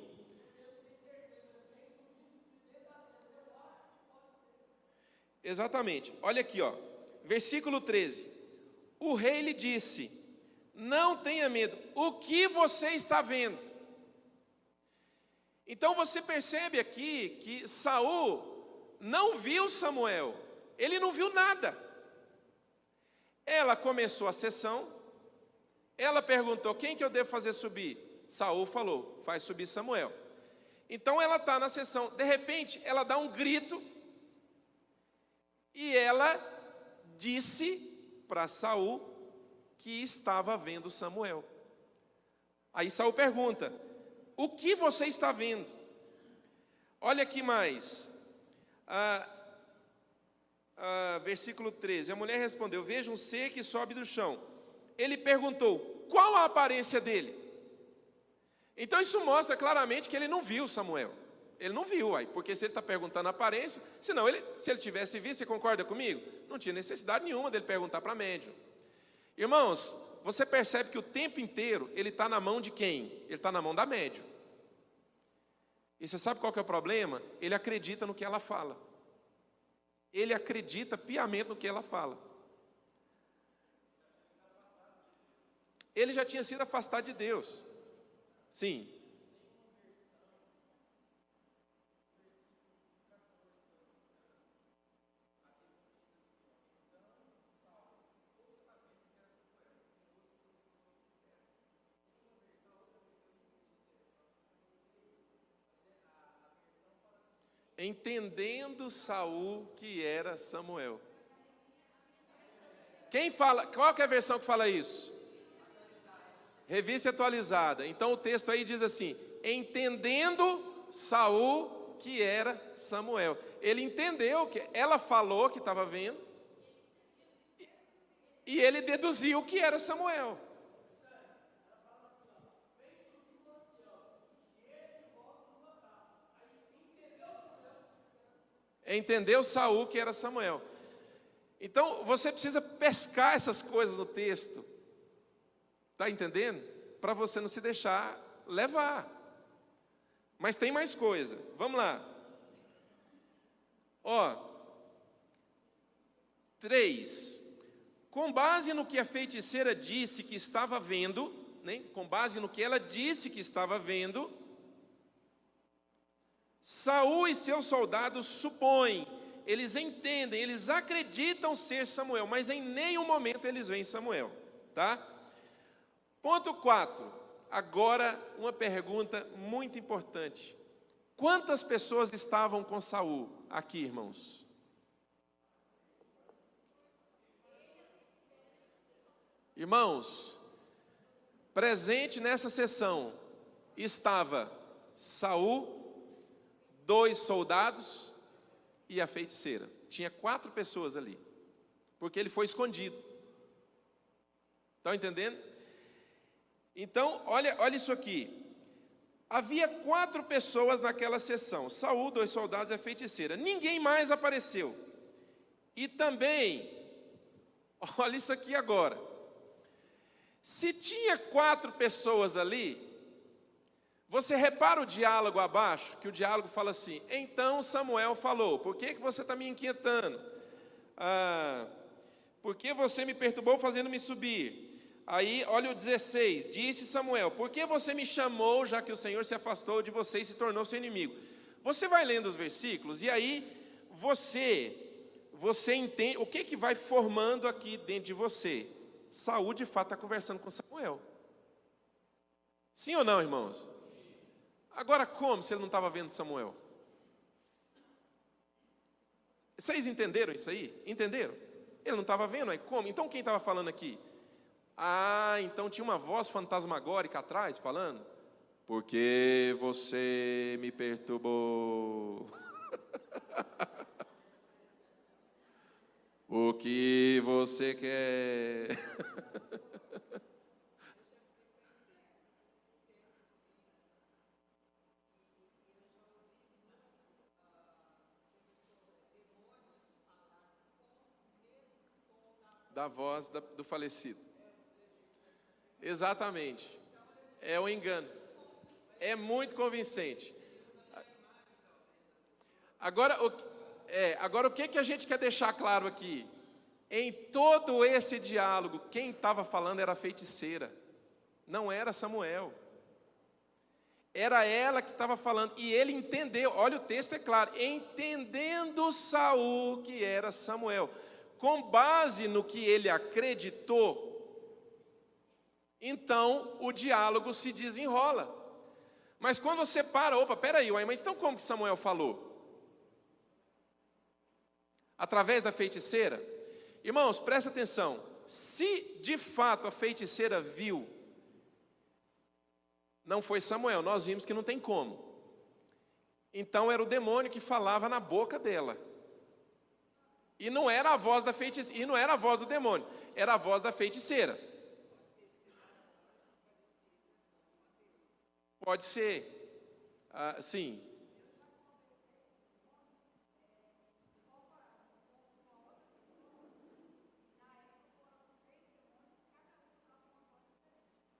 Exatamente. Olha aqui, ó. Versículo 13. O rei lhe disse: não tenha medo, o que você está vendo? Então você percebe aqui que Saul não viu Samuel, ele não viu nada. Ela começou a sessão, ela perguntou: quem que eu devo fazer subir? Saul falou: faz subir Samuel. Então ela está na sessão, de repente ela dá um grito, e ela disse para Saul que estava vendo Samuel. Aí Saul pergunta: o que você está vendo? Olha aqui mais, versículo 13. A mulher respondeu: veja um ser que sobe do chão. ele perguntou: qual a aparência dele? Então isso mostra claramente que ele não viu Samuel. Ele não viu, aí, porque se ele está perguntando a aparência, senão se ele tivesse visto, você concorda comigo? Não tinha necessidade nenhuma dele perguntar para médium. Irmãos, você percebe que o tempo inteiro ele está na mão de quem? Ele está na mão da médium. E você sabe qual que é o problema? Ele acredita no que ela fala. Ele acredita piamente no que ela fala. Ele já tinha sido afastado de Deus. Sim. Entendendo Saul que era Samuel. Quem fala? Qual que é a versão que fala isso? Revista atualizada. Então o texto aí diz assim: entendendo Saul que era Samuel. Ele entendeu que ela falou que estava vendo, e ele deduziu que era Samuel. Entendeu Saul que era Samuel. Então você precisa pescar essas coisas no texto. Está entendendo? Para você não se deixar levar. Mas tem mais coisa. Vamos lá. 3. Com base no que a feiticeira disse que estava vendo, né? Com base no que ela disse que estava vendo, Saul e seus soldados supõem, eles entendem, eles acreditam ser Samuel, mas em nenhum momento eles veem Samuel, tá? Ponto 4. Agora uma pergunta muito importante. Quantas pessoas estavam com Saul aqui, irmãos? Irmãos, presente nessa sessão estava Saul, 2 soldados e a feiticeira. Tinha 4 pessoas ali, porque ele foi escondido. Estão entendendo? Então, olha isso aqui. Havia 4 pessoas naquela sessão: Saul, 2 soldados e a feiticeira. Ninguém mais apareceu. E também, olha isso aqui agora. Se tinha 4 pessoas ali, você repara o diálogo abaixo, que o diálogo fala assim: então Samuel falou, por que você está me inquietando? Por que você me perturbou fazendo-me subir? Aí, olha o 16, disse Samuel: por que você me chamou, já que o Senhor se afastou de você e se tornou seu inimigo? Você vai lendo os versículos, e aí você entende o que vai formando aqui dentro de você. Saul de fato está conversando com Samuel. Sim ou não, irmãos? Agora como se ele não estava vendo Samuel? Vocês entenderam isso aí? Entenderam? Ele não estava vendo, aí como? Então quem estava falando aqui? Então tinha uma voz fantasmagórica atrás falando: porque você me perturbou. O que você quer? Da voz do falecido. Exatamente. É um engano. É muito convincente. Agora o que a gente quer deixar claro aqui? Em todo esse diálogo, quem estava falando era a feiticeira. Não era Samuel. Era ela que estava falando. E ele entendeu. Olha, o texto é claro. Entendendo Saul que era Samuel. Com base no que ele acreditou, então o diálogo se desenrola. Mas quando você para, peraí, mas então como que Samuel falou? Através da feiticeira? Irmãos, presta atenção. Se de fato a feiticeira viu, não foi Samuel, nós vimos que não tem como. Então era o demônio que falava na boca dela. E não era a voz da feiticeira, e não era a voz do demônio, era a voz da feiticeira. Pode ser, sim.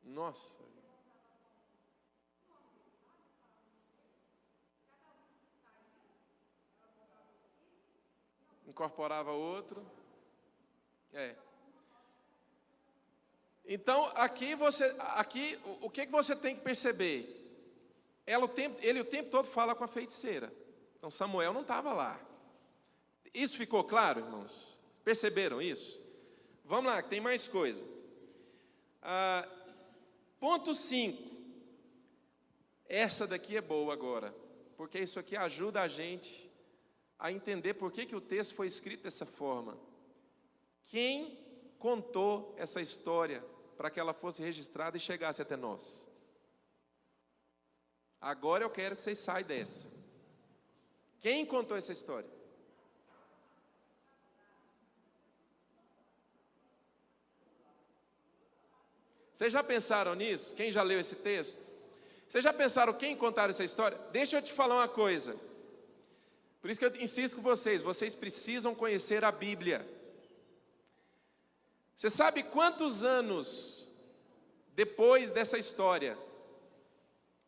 Nossa. Incorporava outro. Então, aqui o que você tem que perceber? Ele o tempo todo fala com a feiticeira. Então, Samuel não estava lá. Isso ficou claro, irmãos? Perceberam isso? Vamos lá, que tem mais coisa. Ponto 5. Essa daqui é boa agora, porque isso aqui ajuda a gente a entender por que o texto foi escrito dessa forma. Quem contou essa história para que ela fosse registrada e chegasse até nós? Agora eu quero que vocês saiam dessa. Quem contou essa história? Vocês já pensaram nisso? Quem já leu esse texto? Vocês já pensaram quem contaram essa história? Deixa eu te falar uma coisa. Por isso que eu insisto com vocês precisam conhecer a Bíblia. Você sabe quantos anos depois dessa história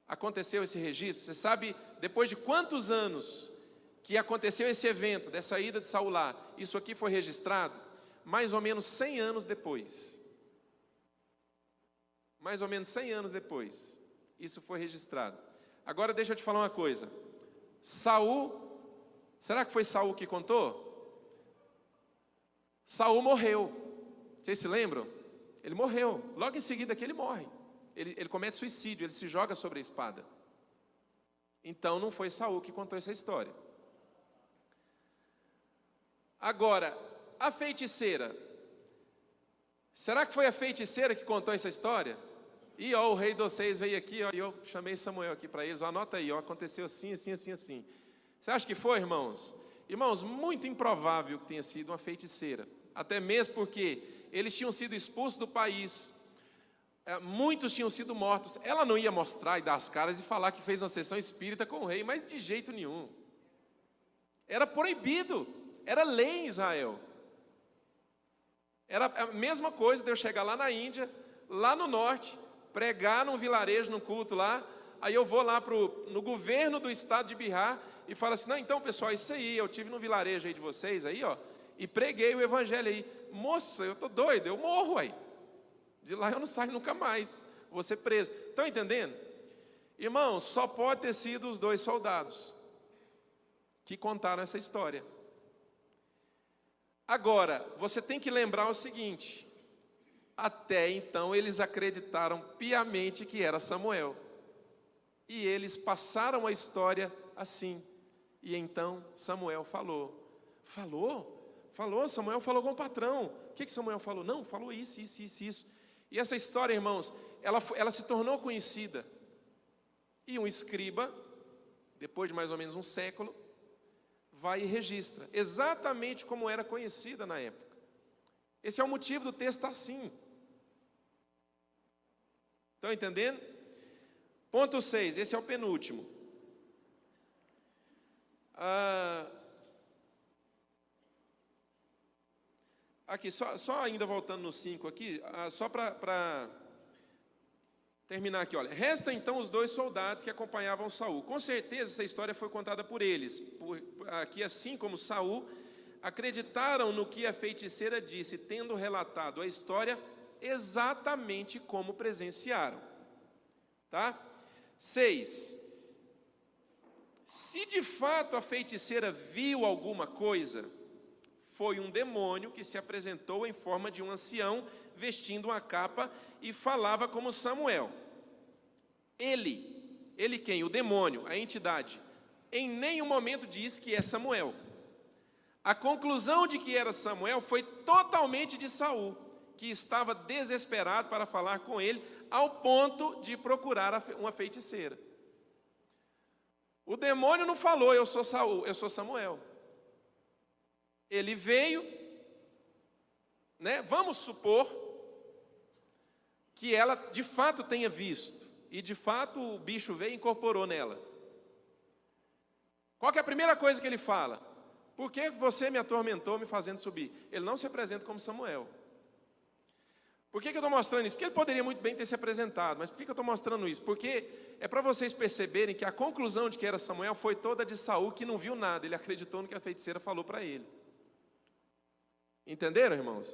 aconteceu esse registro? Você sabe depois de quantos anos que aconteceu esse evento, dessa ida de Saul lá? Isso aqui foi registrado mais ou menos 100 anos depois. Mais ou menos 100 anos depois, isso foi registrado. Agora deixa eu te falar uma coisa. Saul, será que foi Saul que contou? Saul morreu. Vocês se lembram? Ele morreu. Logo em seguida que ele morre. Ele comete suicídio, ele se joga sobre a espada. Então não foi Saul que contou essa história. Agora, a feiticeira. Será que foi a feiticeira que contou essa história? E o rei de vocês veio aqui, e eu chamei Samuel aqui para eles, anota aí, aconteceu assim, assim, assim, assim. Você acha que foi, irmãos? Irmãos, muito improvável que tenha sido uma feiticeira. Até mesmo porque eles tinham sido expulsos do país, muitos tinham sido mortos. Ela não ia mostrar e dar as caras e falar que fez uma sessão espírita com o rei, mas de jeito nenhum. Era proibido, era lei em Israel. Era a mesma coisa de eu chegar lá na Índia, lá no norte, pregar num vilarejo, num culto lá, aí eu vou lá no governo do estado de Bihar e falo assim, não, então pessoal, isso aí, eu tive no vilarejo aí de vocês aí, ó, e preguei o evangelho aí. Moça, eu tô doido, eu morro aí. De lá eu não saio nunca mais, vou ser preso. Estão entendendo? Irmãos, só pode ter sido os 2 soldados que contaram essa história. Agora, você tem que lembrar o seguinte, até então eles acreditaram piamente que era Samuel. E eles passaram a história assim. E então Samuel falou. Falou, Samuel falou com o patrão. O que Samuel falou? Não, falou isso. E essa história, irmãos, ela se tornou conhecida. E um escriba, depois de mais ou menos um século, vai e registra, exatamente como era conhecida na época. Esse é o motivo do texto estar assim. Estão entendendo? Ponto 6, esse é o penúltimo. Aqui, só ainda voltando no 5 aqui, só para terminar aqui, olha. Resta então os 2 soldados que acompanhavam Saul. Com certeza essa história foi contada por eles, aqui assim como Saul, acreditaram no que a feiticeira disse, tendo relatado a história exatamente como presenciaram. Tá? 6. Se de fato a feiticeira viu alguma coisa, foi um demônio que se apresentou em forma de um ancião, vestindo uma capa e falava como Samuel. Ele quem? O demônio, a entidade, em nenhum momento diz que é Samuel. A conclusão de que era Samuel foi totalmente de Saul, que estava desesperado para falar com ele, ao ponto de procurar uma feiticeira. O demônio não falou, eu sou Saul, eu sou Samuel. Ele veio, né? Vamos supor que ela de fato tenha visto e de fato o bicho veio e incorporou nela. Qual que é a primeira coisa que ele fala? Por que você me atormentou me fazendo subir? Ele não se apresenta como Samuel. Por que eu estou mostrando isso? Porque ele poderia muito bem ter se apresentado, mas por que eu estou mostrando isso? Porque é para vocês perceberem que a conclusão de que era Samuel foi toda de Saul, que não viu nada, ele acreditou no que a feiticeira falou para ele. Entenderam, irmãos?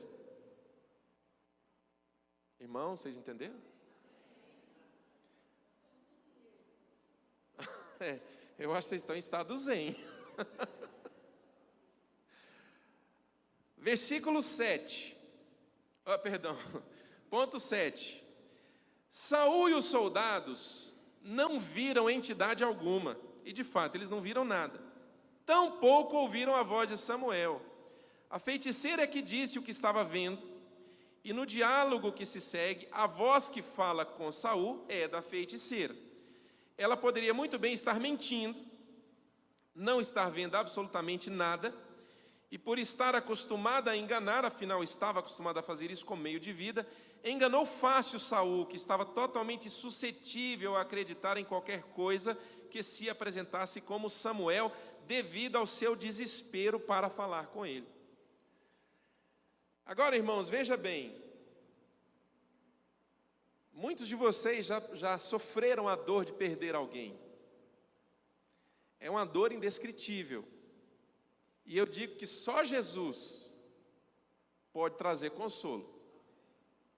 Irmãos, vocês entenderam? Eu acho que vocês estão em estado zen. Versículo 7. Ponto 7. Saul e os soldados não viram entidade alguma, e de fato eles não viram nada. Tampouco ouviram a voz de Samuel. A feiticeira é que disse o que estava vendo, e no diálogo que se segue, a voz que fala com Saul é da feiticeira. Ela poderia muito bem estar mentindo, não estar vendo absolutamente nada, e por estar acostumada a enganar, afinal estava acostumada a fazer isso como meio de vida, enganou fácil Saul, que estava totalmente suscetível a acreditar em qualquer coisa que se apresentasse como Samuel, devido ao seu desespero para falar com ele. Agora, irmãos, veja bem, muitos de vocês já sofreram a dor de perder alguém. É uma dor indescritível. E eu digo que só Jesus pode trazer consolo.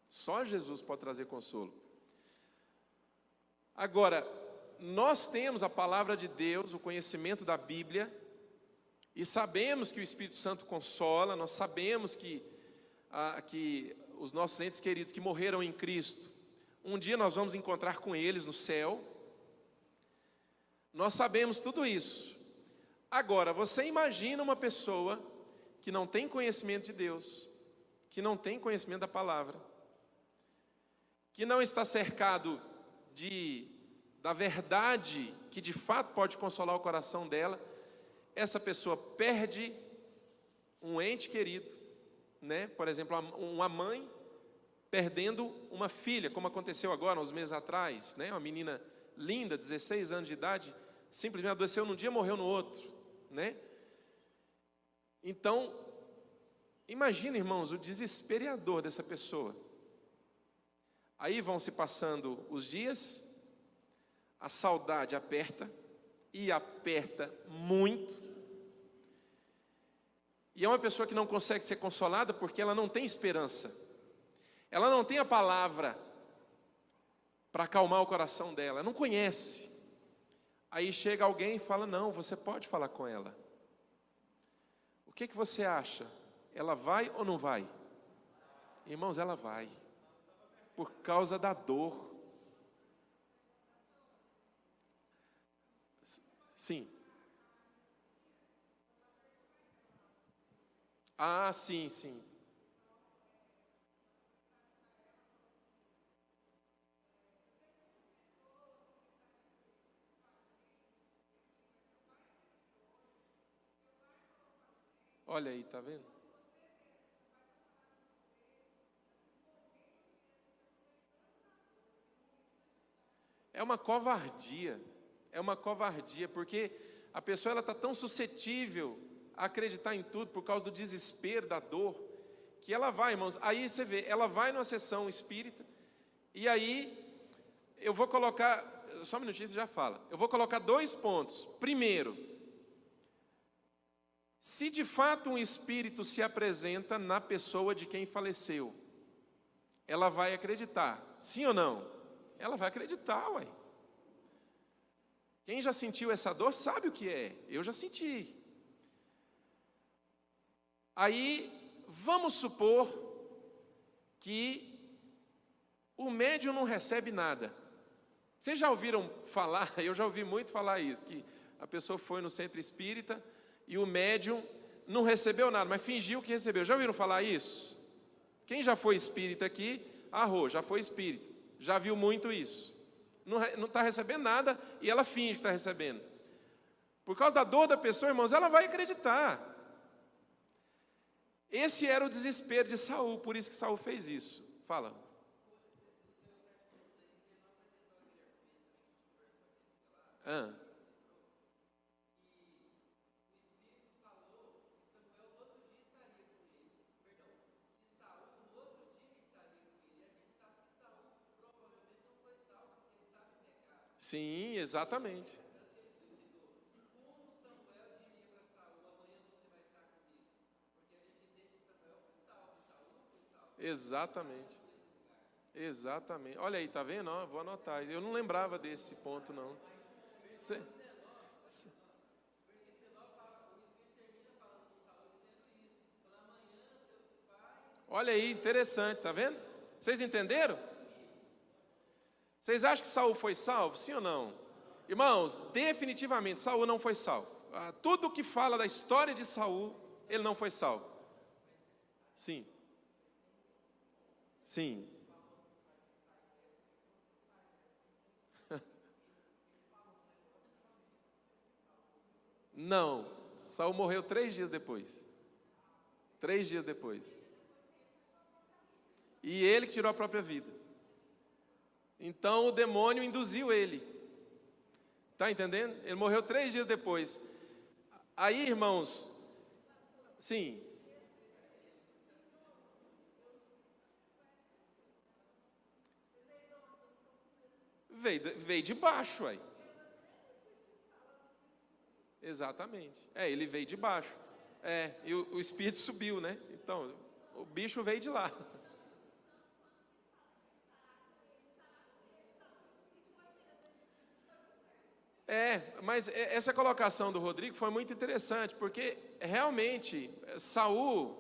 Só Jesus pode trazer consolo. Agora, nós temos a palavra de Deus, o conhecimento da Bíblia, e sabemos que o Espírito Santo consola, nós sabemos que os nossos entes queridos que morreram em Cristo, um dia nós vamos encontrar com eles no céu. Nós sabemos tudo isso. Agora, você imagina uma pessoa que não tem conhecimento de Deus, que não tem conhecimento da palavra, que não está cercado da verdade que de fato pode consolar o coração dela. Essa pessoa perde um ente querido, né? Por exemplo, uma mãe perdendo uma filha, como aconteceu agora, uns meses atrás, né? Uma menina linda, 16 anos de idade, simplesmente adoeceu num dia e morreu no outro, né? Então, imagina, irmãos, o desesperador dessa pessoa. Aí vão se passando os dias, a saudade aperta, e aperta muito, e é uma pessoa que não consegue ser consolada porque ela não tem esperança, ela não tem a palavra para acalmar o coração dela, ela não conhece. Aí chega alguém e fala: não, você pode falar com ela. O que você acha? Ela vai ou não vai? Irmãos, ela vai, por causa da dor. Sim. Ah, sim, sim. Olha aí, tá vendo? É uma covardia, porque a pessoa ela está tão suscetível a acreditar em tudo por causa do desespero, da dor, que ela vai, irmãos, aí você vê, ela vai numa sessão espírita, e aí eu vou colocar, só um minutinho você já fala, eu vou colocar 2 pontos. Primeiro, se de fato um espírito se apresenta na pessoa de quem faleceu, ela vai acreditar, sim ou não? Ela vai acreditar, ué. Quem já sentiu essa dor sabe o que é, eu já senti. Aí, vamos supor que o médium não recebe nada. Vocês já ouviram falar, eu já ouvi muito falar isso, que a pessoa foi no centro espírita e o médium não recebeu nada, mas fingiu que recebeu. Já ouviram falar isso? Quem já foi espírita aqui, já foi espírita, já viu muito isso. Não está recebendo nada e ela finge que está recebendo. Por causa da dor da pessoa, irmãos, ela vai acreditar. Esse era o desespero de Saul, por isso que Saul fez isso. Fala. Ah. Sim, exatamente. Exatamente. Exatamente. Olha aí, tá vendo? Ó, vou anotar. Eu não lembrava desse ponto, não. Cê- Olha aí, interessante, tá vendo? Vocês entenderam? Vocês acham que Saul foi salvo? Sim ou não? Irmãos, definitivamente Saul não foi salvo. Tudo que fala da história de Saul, ele não foi salvo. Sim, sim. Não, Saul morreu 3 dias depois. 3 dias depois. E ele que tirou a própria vida. Então o demônio induziu ele. Está entendendo? Ele morreu 3 dias depois. Aí, irmãos, sim. Veio de baixo, aí. Exatamente. Ele veio de baixo. E o espírito subiu, né? Então, o bicho veio de lá. Mas essa colocação do Rodrigo foi muito interessante, porque realmente Saul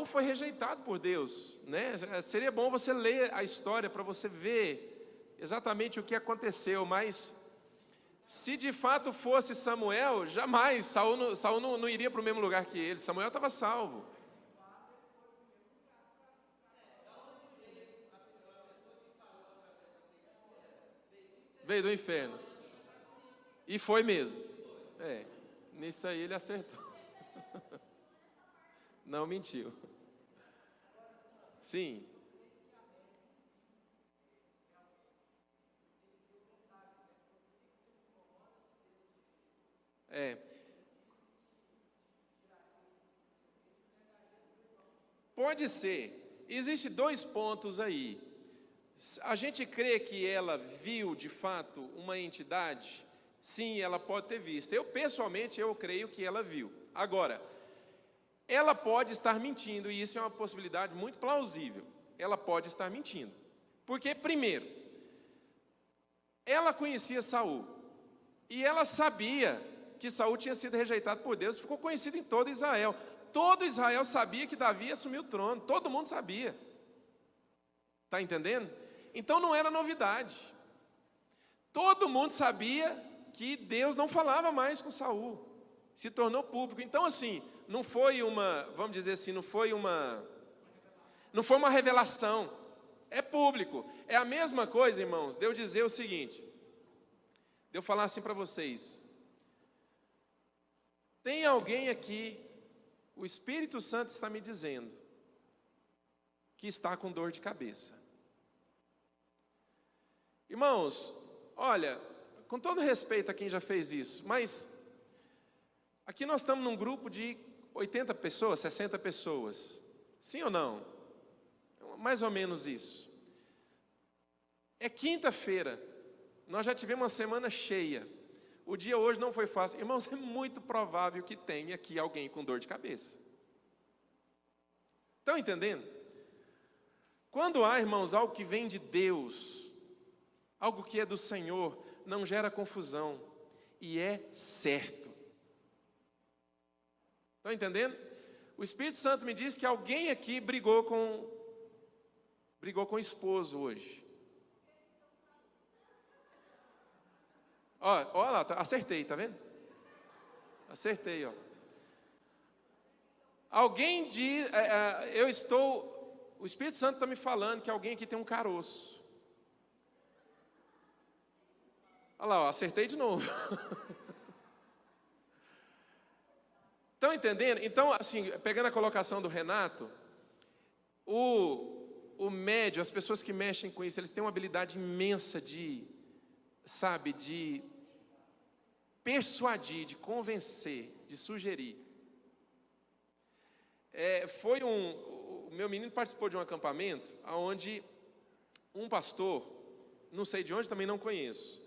foi rejeitado por Deus, né? Seria bom você ler a história para você ver exatamente o que aconteceu, mas se de fato fosse Samuel, jamais, Saul não iria para o mesmo lugar que ele. Samuel estava salvo. Veio do inferno. E foi mesmo. Nisso aí ele acertou. Não mentiu. Sim. Pode ser. Existem 2 pontos aí. A gente crê que ela viu de fato uma entidade? Sim, ela pode ter visto. Pessoalmente, eu creio que ela viu. Agora, ela pode estar mentindo, e isso é uma possibilidade muito plausível. Ela pode estar mentindo. Porque, primeiro, ela conhecia Saul, e ela sabia que Saul tinha sido rejeitado por Deus, ficou conhecido em todo Israel. Todo Israel sabia que Davi assumiu o trono, todo mundo sabia. Está entendendo? Então não era novidade. Todo mundo sabia que Deus não falava mais com Saul. Se tornou público. Então assim, não foi uma, vamos dizer assim, não foi uma revelação. É público. É a mesma coisa, irmãos, de eu dizer o seguinte. De eu falar assim para vocês. Tem alguém aqui, o Espírito Santo está me dizendo, que está com dor de cabeça. Irmãos, olha, com todo respeito a quem já fez isso, mas aqui nós estamos num grupo de 80 pessoas, 60 pessoas. Sim ou não? Mais ou menos isso. É quinta-feira, nós já tivemos uma semana cheia. O dia hoje não foi fácil. Irmãos, é muito provável que tenha aqui alguém com dor de cabeça. Estão entendendo? Quando há, irmãos, algo que vem de Deus, algo que é do Senhor, não gera confusão e é certo. Estão entendendo? O Espírito Santo me diz que alguém aqui brigou com o esposo hoje. Olha lá, acertei, tá vendo? Acertei, ó. Alguém diz, o Espírito Santo está me falando que alguém aqui tem um caroço. Olha lá, ó, acertei de novo. Estão entendendo? Então, assim, pegando a colocação do Renato, o médium, as pessoas que mexem com isso, eles têm uma habilidade imensa de sabe, de persuadir, de convencer, de sugerir. O meu menino participou de um acampamento onde um pastor, não sei de onde, também não conheço,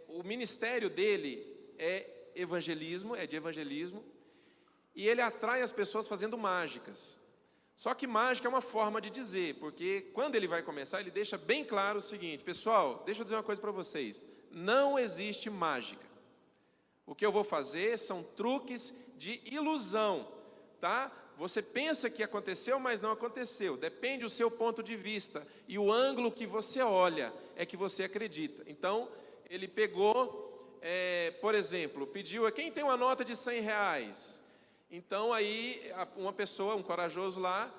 o ministério dele é de evangelismo, e ele atrai as pessoas fazendo mágicas. Só que mágica é uma forma de dizer, porque quando ele vai começar, ele deixa bem claro o seguinte: pessoal, deixa eu dizer uma coisa para vocês, não existe mágica. O que eu vou fazer são truques de ilusão, tá? Você pensa que aconteceu, mas não aconteceu. Depende do seu ponto de vista e o ângulo que você olha é que você acredita. Então, ele pegou, por exemplo, pediu: quem tem uma nota de R$100? Então, aí, uma pessoa, um corajoso lá,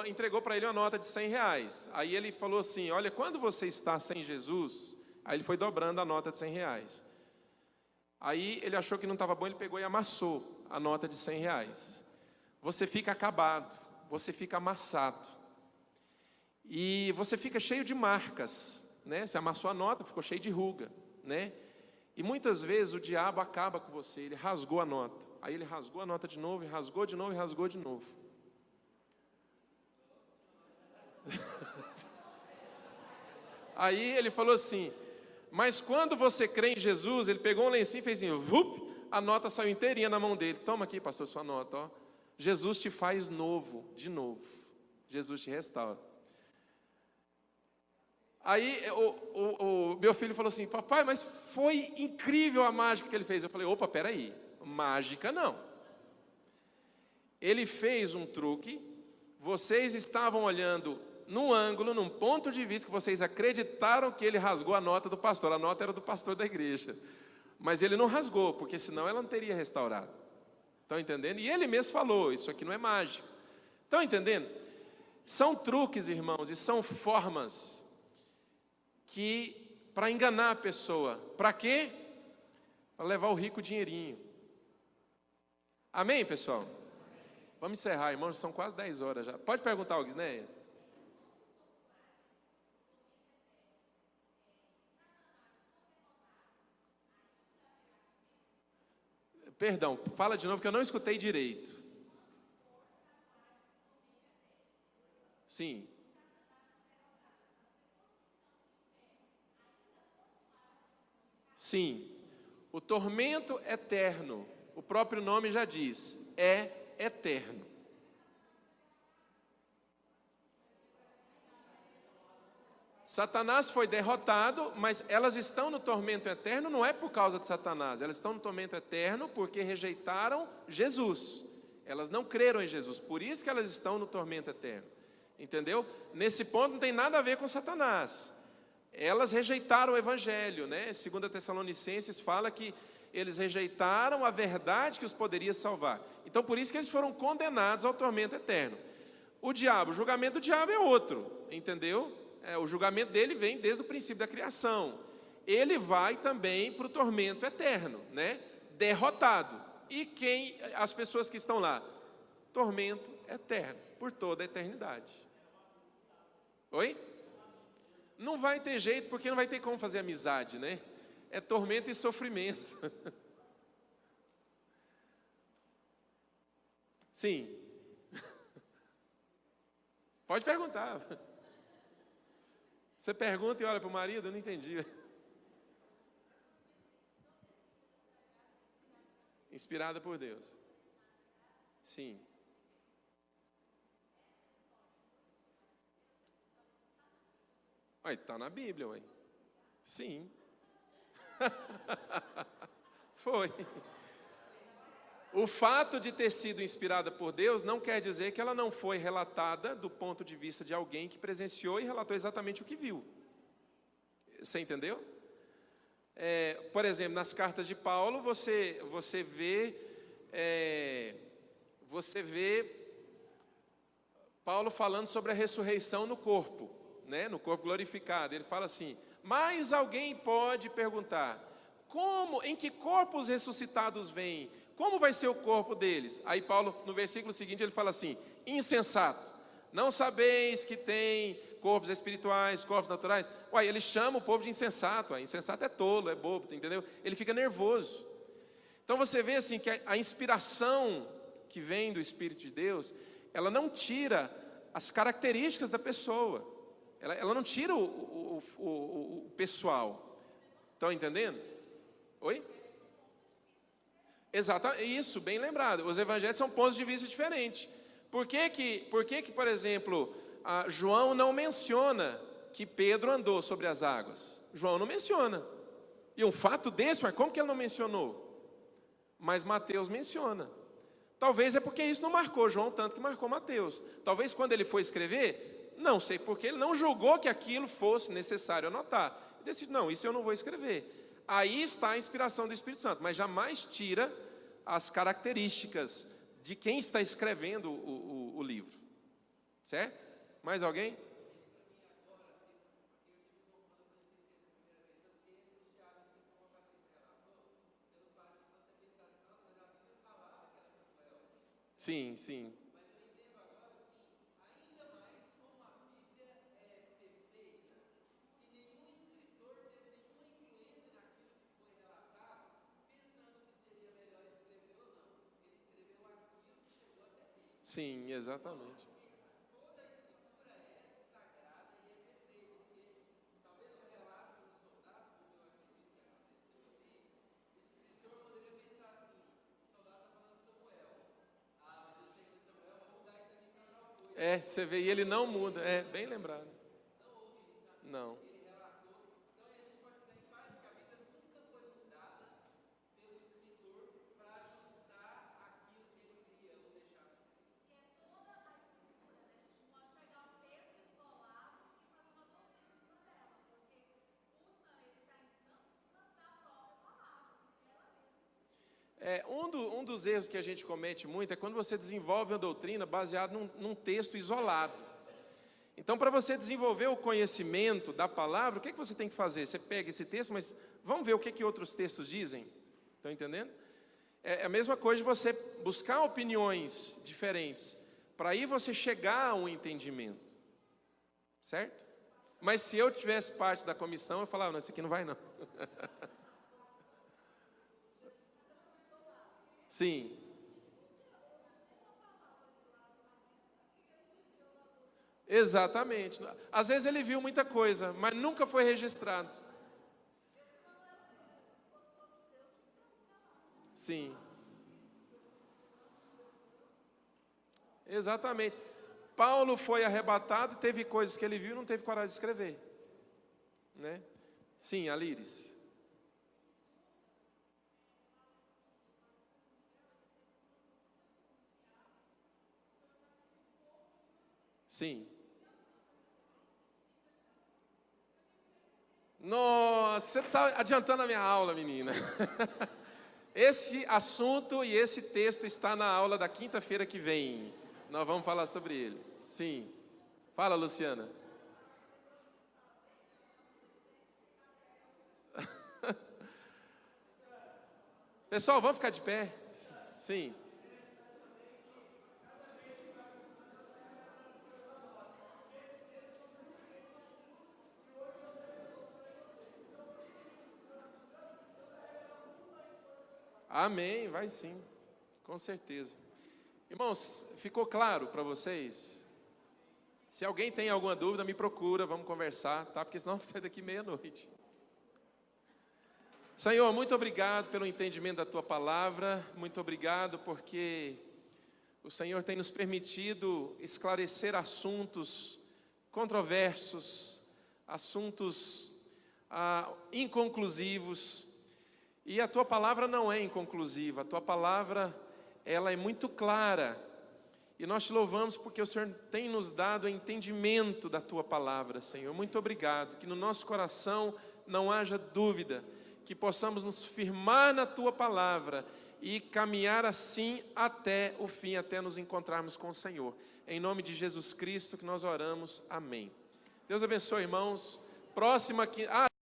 entregou para ele uma nota de R$100. Aí ele falou assim: olha, quando você está sem Jesus, aí ele foi dobrando a nota de R$100. Aí ele achou que não estava bom, ele pegou e amassou a nota de R$100. Você fica acabado, você fica amassado, e você fica cheio de marcas, né? Você amassou a nota, ficou cheio de ruga, né? E muitas vezes o diabo acaba com você, ele rasgou a nota, aí ele rasgou a nota de novo, e rasgou de novo, e rasgou de novo. Aí ele falou assim: mas quando você crê em Jesus, ele pegou um lencinho e fez assim, a nota saiu inteirinha na mão dele. Toma aqui, pastor, sua nota, ó. Jesus te faz novo, de novo. Jesus te restaura. Aí o meu filho falou assim: papai, mas foi incrível a mágica que ele fez. Eu falei: opa, peraí, mágica não. Ele fez um truque, vocês estavam olhando num ângulo, num ponto de vista que vocês acreditaram que ele rasgou a nota do pastor. A nota era do pastor da igreja. Mas ele não rasgou, porque senão ela não teria restaurado. Estão entendendo? E ele mesmo falou: isso aqui não é mágica. Estão entendendo? São truques, irmãos, e são formas para enganar a pessoa. Para quê? Para levar o rico dinheirinho. Amém, pessoal? Vamos encerrar, irmãos, são quase 10 horas já. Pode perguntar, Guisneia? Perdão, fala de novo que eu não escutei direito. Sim. Sim. O tormento eterno, o próprio nome já diz, é eterno. Satanás foi derrotado, mas elas estão no tormento eterno, não é por causa de Satanás, elas estão no tormento eterno porque rejeitaram Jesus, elas não creram em Jesus, por isso que elas estão no tormento eterno, entendeu? Nesse ponto não tem nada a ver com Satanás, elas rejeitaram o Evangelho, né? 2 Tessalonicenses fala que eles rejeitaram a verdade que os poderia salvar, então por isso que eles foram condenados ao tormento eterno. O julgamento do diabo é outro, entendeu? O julgamento dele vem desde o princípio da criação. Ele vai também para o tormento eterno, né? Derrotado. E as pessoas que estão lá? Tormento eterno, por toda a eternidade. Oi? Não vai ter jeito, porque não vai ter como fazer amizade, né? É tormento e sofrimento. Sim. Pode perguntar. Você pergunta e olha para o marido, eu não entendi. Inspirada por Deus. Sim. Ué, está na Bíblia, ué. Sim. Foi. O fato de ter sido inspirada por Deus não quer dizer que ela não foi relatada do ponto de vista de alguém que presenciou e relatou exatamente o que viu. Você entendeu? Por exemplo, nas cartas de Paulo, você vê Paulo falando sobre a ressurreição no corpo, né? No corpo glorificado. Ele fala assim: mas alguém pode perguntar, em que corpo os ressuscitados vêm? Como vai ser o corpo deles? Aí Paulo, no versículo seguinte, ele fala assim: insensato, não sabeis que tem corpos espirituais, corpos naturais. Uai, ele chama o povo de insensato. Uai, insensato é tolo, é bobo, entendeu? Ele fica nervoso. Então você vê assim que a inspiração que vem do Espírito de Deus, ela não tira as características da pessoa. Ela não tira o pessoal. Estão entendendo? Oi? Exatamente, isso, bem lembrado. Os evangelhos são pontos de vista diferentes. Por que, por exemplo, João não menciona que Pedro andou sobre as águas? João não menciona. E um fato desse, mas como que ele não mencionou? Mas Mateus menciona. Talvez é porque isso não marcou João tanto que marcou Mateus. Talvez quando ele foi escrever, não sei porque, ele não julgou que aquilo fosse necessário anotar. Ele decidiu, não, isso eu não vou escrever. Aí está a inspiração do Espírito Santo, mas jamais tira as características de quem está escrevendo o livro. Certo? Mais alguém? Sim, sim. Sim, exatamente. É, você vê, e ele não muda, é bem lembrado. Não. Um dos erros que a gente comete muito é quando você desenvolve uma doutrina baseada num texto isolado. Então, para você desenvolver o conhecimento da palavra, o que você tem que fazer? Você pega esse texto, mas vamos ver o que outros textos dizem? Estão entendendo? É a mesma coisa de você buscar opiniões diferentes, para aí você chegar a um entendimento. Certo? Mas se eu tivesse parte da comissão, eu falava, não, isso aqui não vai não. Sim. Exatamente. Às vezes ele viu muita coisa, mas nunca foi registrado. Sim. Exatamente. Paulo foi arrebatado, teve coisas que ele viu e não teve coragem de escrever. Né? Sim, Alíris. Sim. Nossa, você está adiantando a minha aula, menina. Esse assunto e esse texto está na aula da quinta-feira que vem. Nós vamos falar sobre ele. Sim. Fala, Luciana. Pessoal, vamos ficar de pé? Sim. Amém, vai sim, com certeza. Irmãos, ficou claro para vocês? Se alguém tem alguma dúvida, me procura, vamos conversar, tá? Porque senão sai daqui meia-noite. Senhor, muito obrigado pelo entendimento da Tua palavra, muito obrigado porque o Senhor tem nos permitido esclarecer assuntos controversos, assuntos inconclusivos. E a Tua palavra não é inconclusiva, a Tua palavra, ela é muito clara. E nós te louvamos porque o Senhor tem nos dado o entendimento da Tua palavra, Senhor. Muito obrigado, que no nosso coração não haja dúvida, que possamos nos firmar na Tua palavra e caminhar assim até o fim, até nos encontrarmos com o Senhor. Em nome de Jesus Cristo que nós oramos, amém. Deus abençoe, irmãos. Próxima aqui.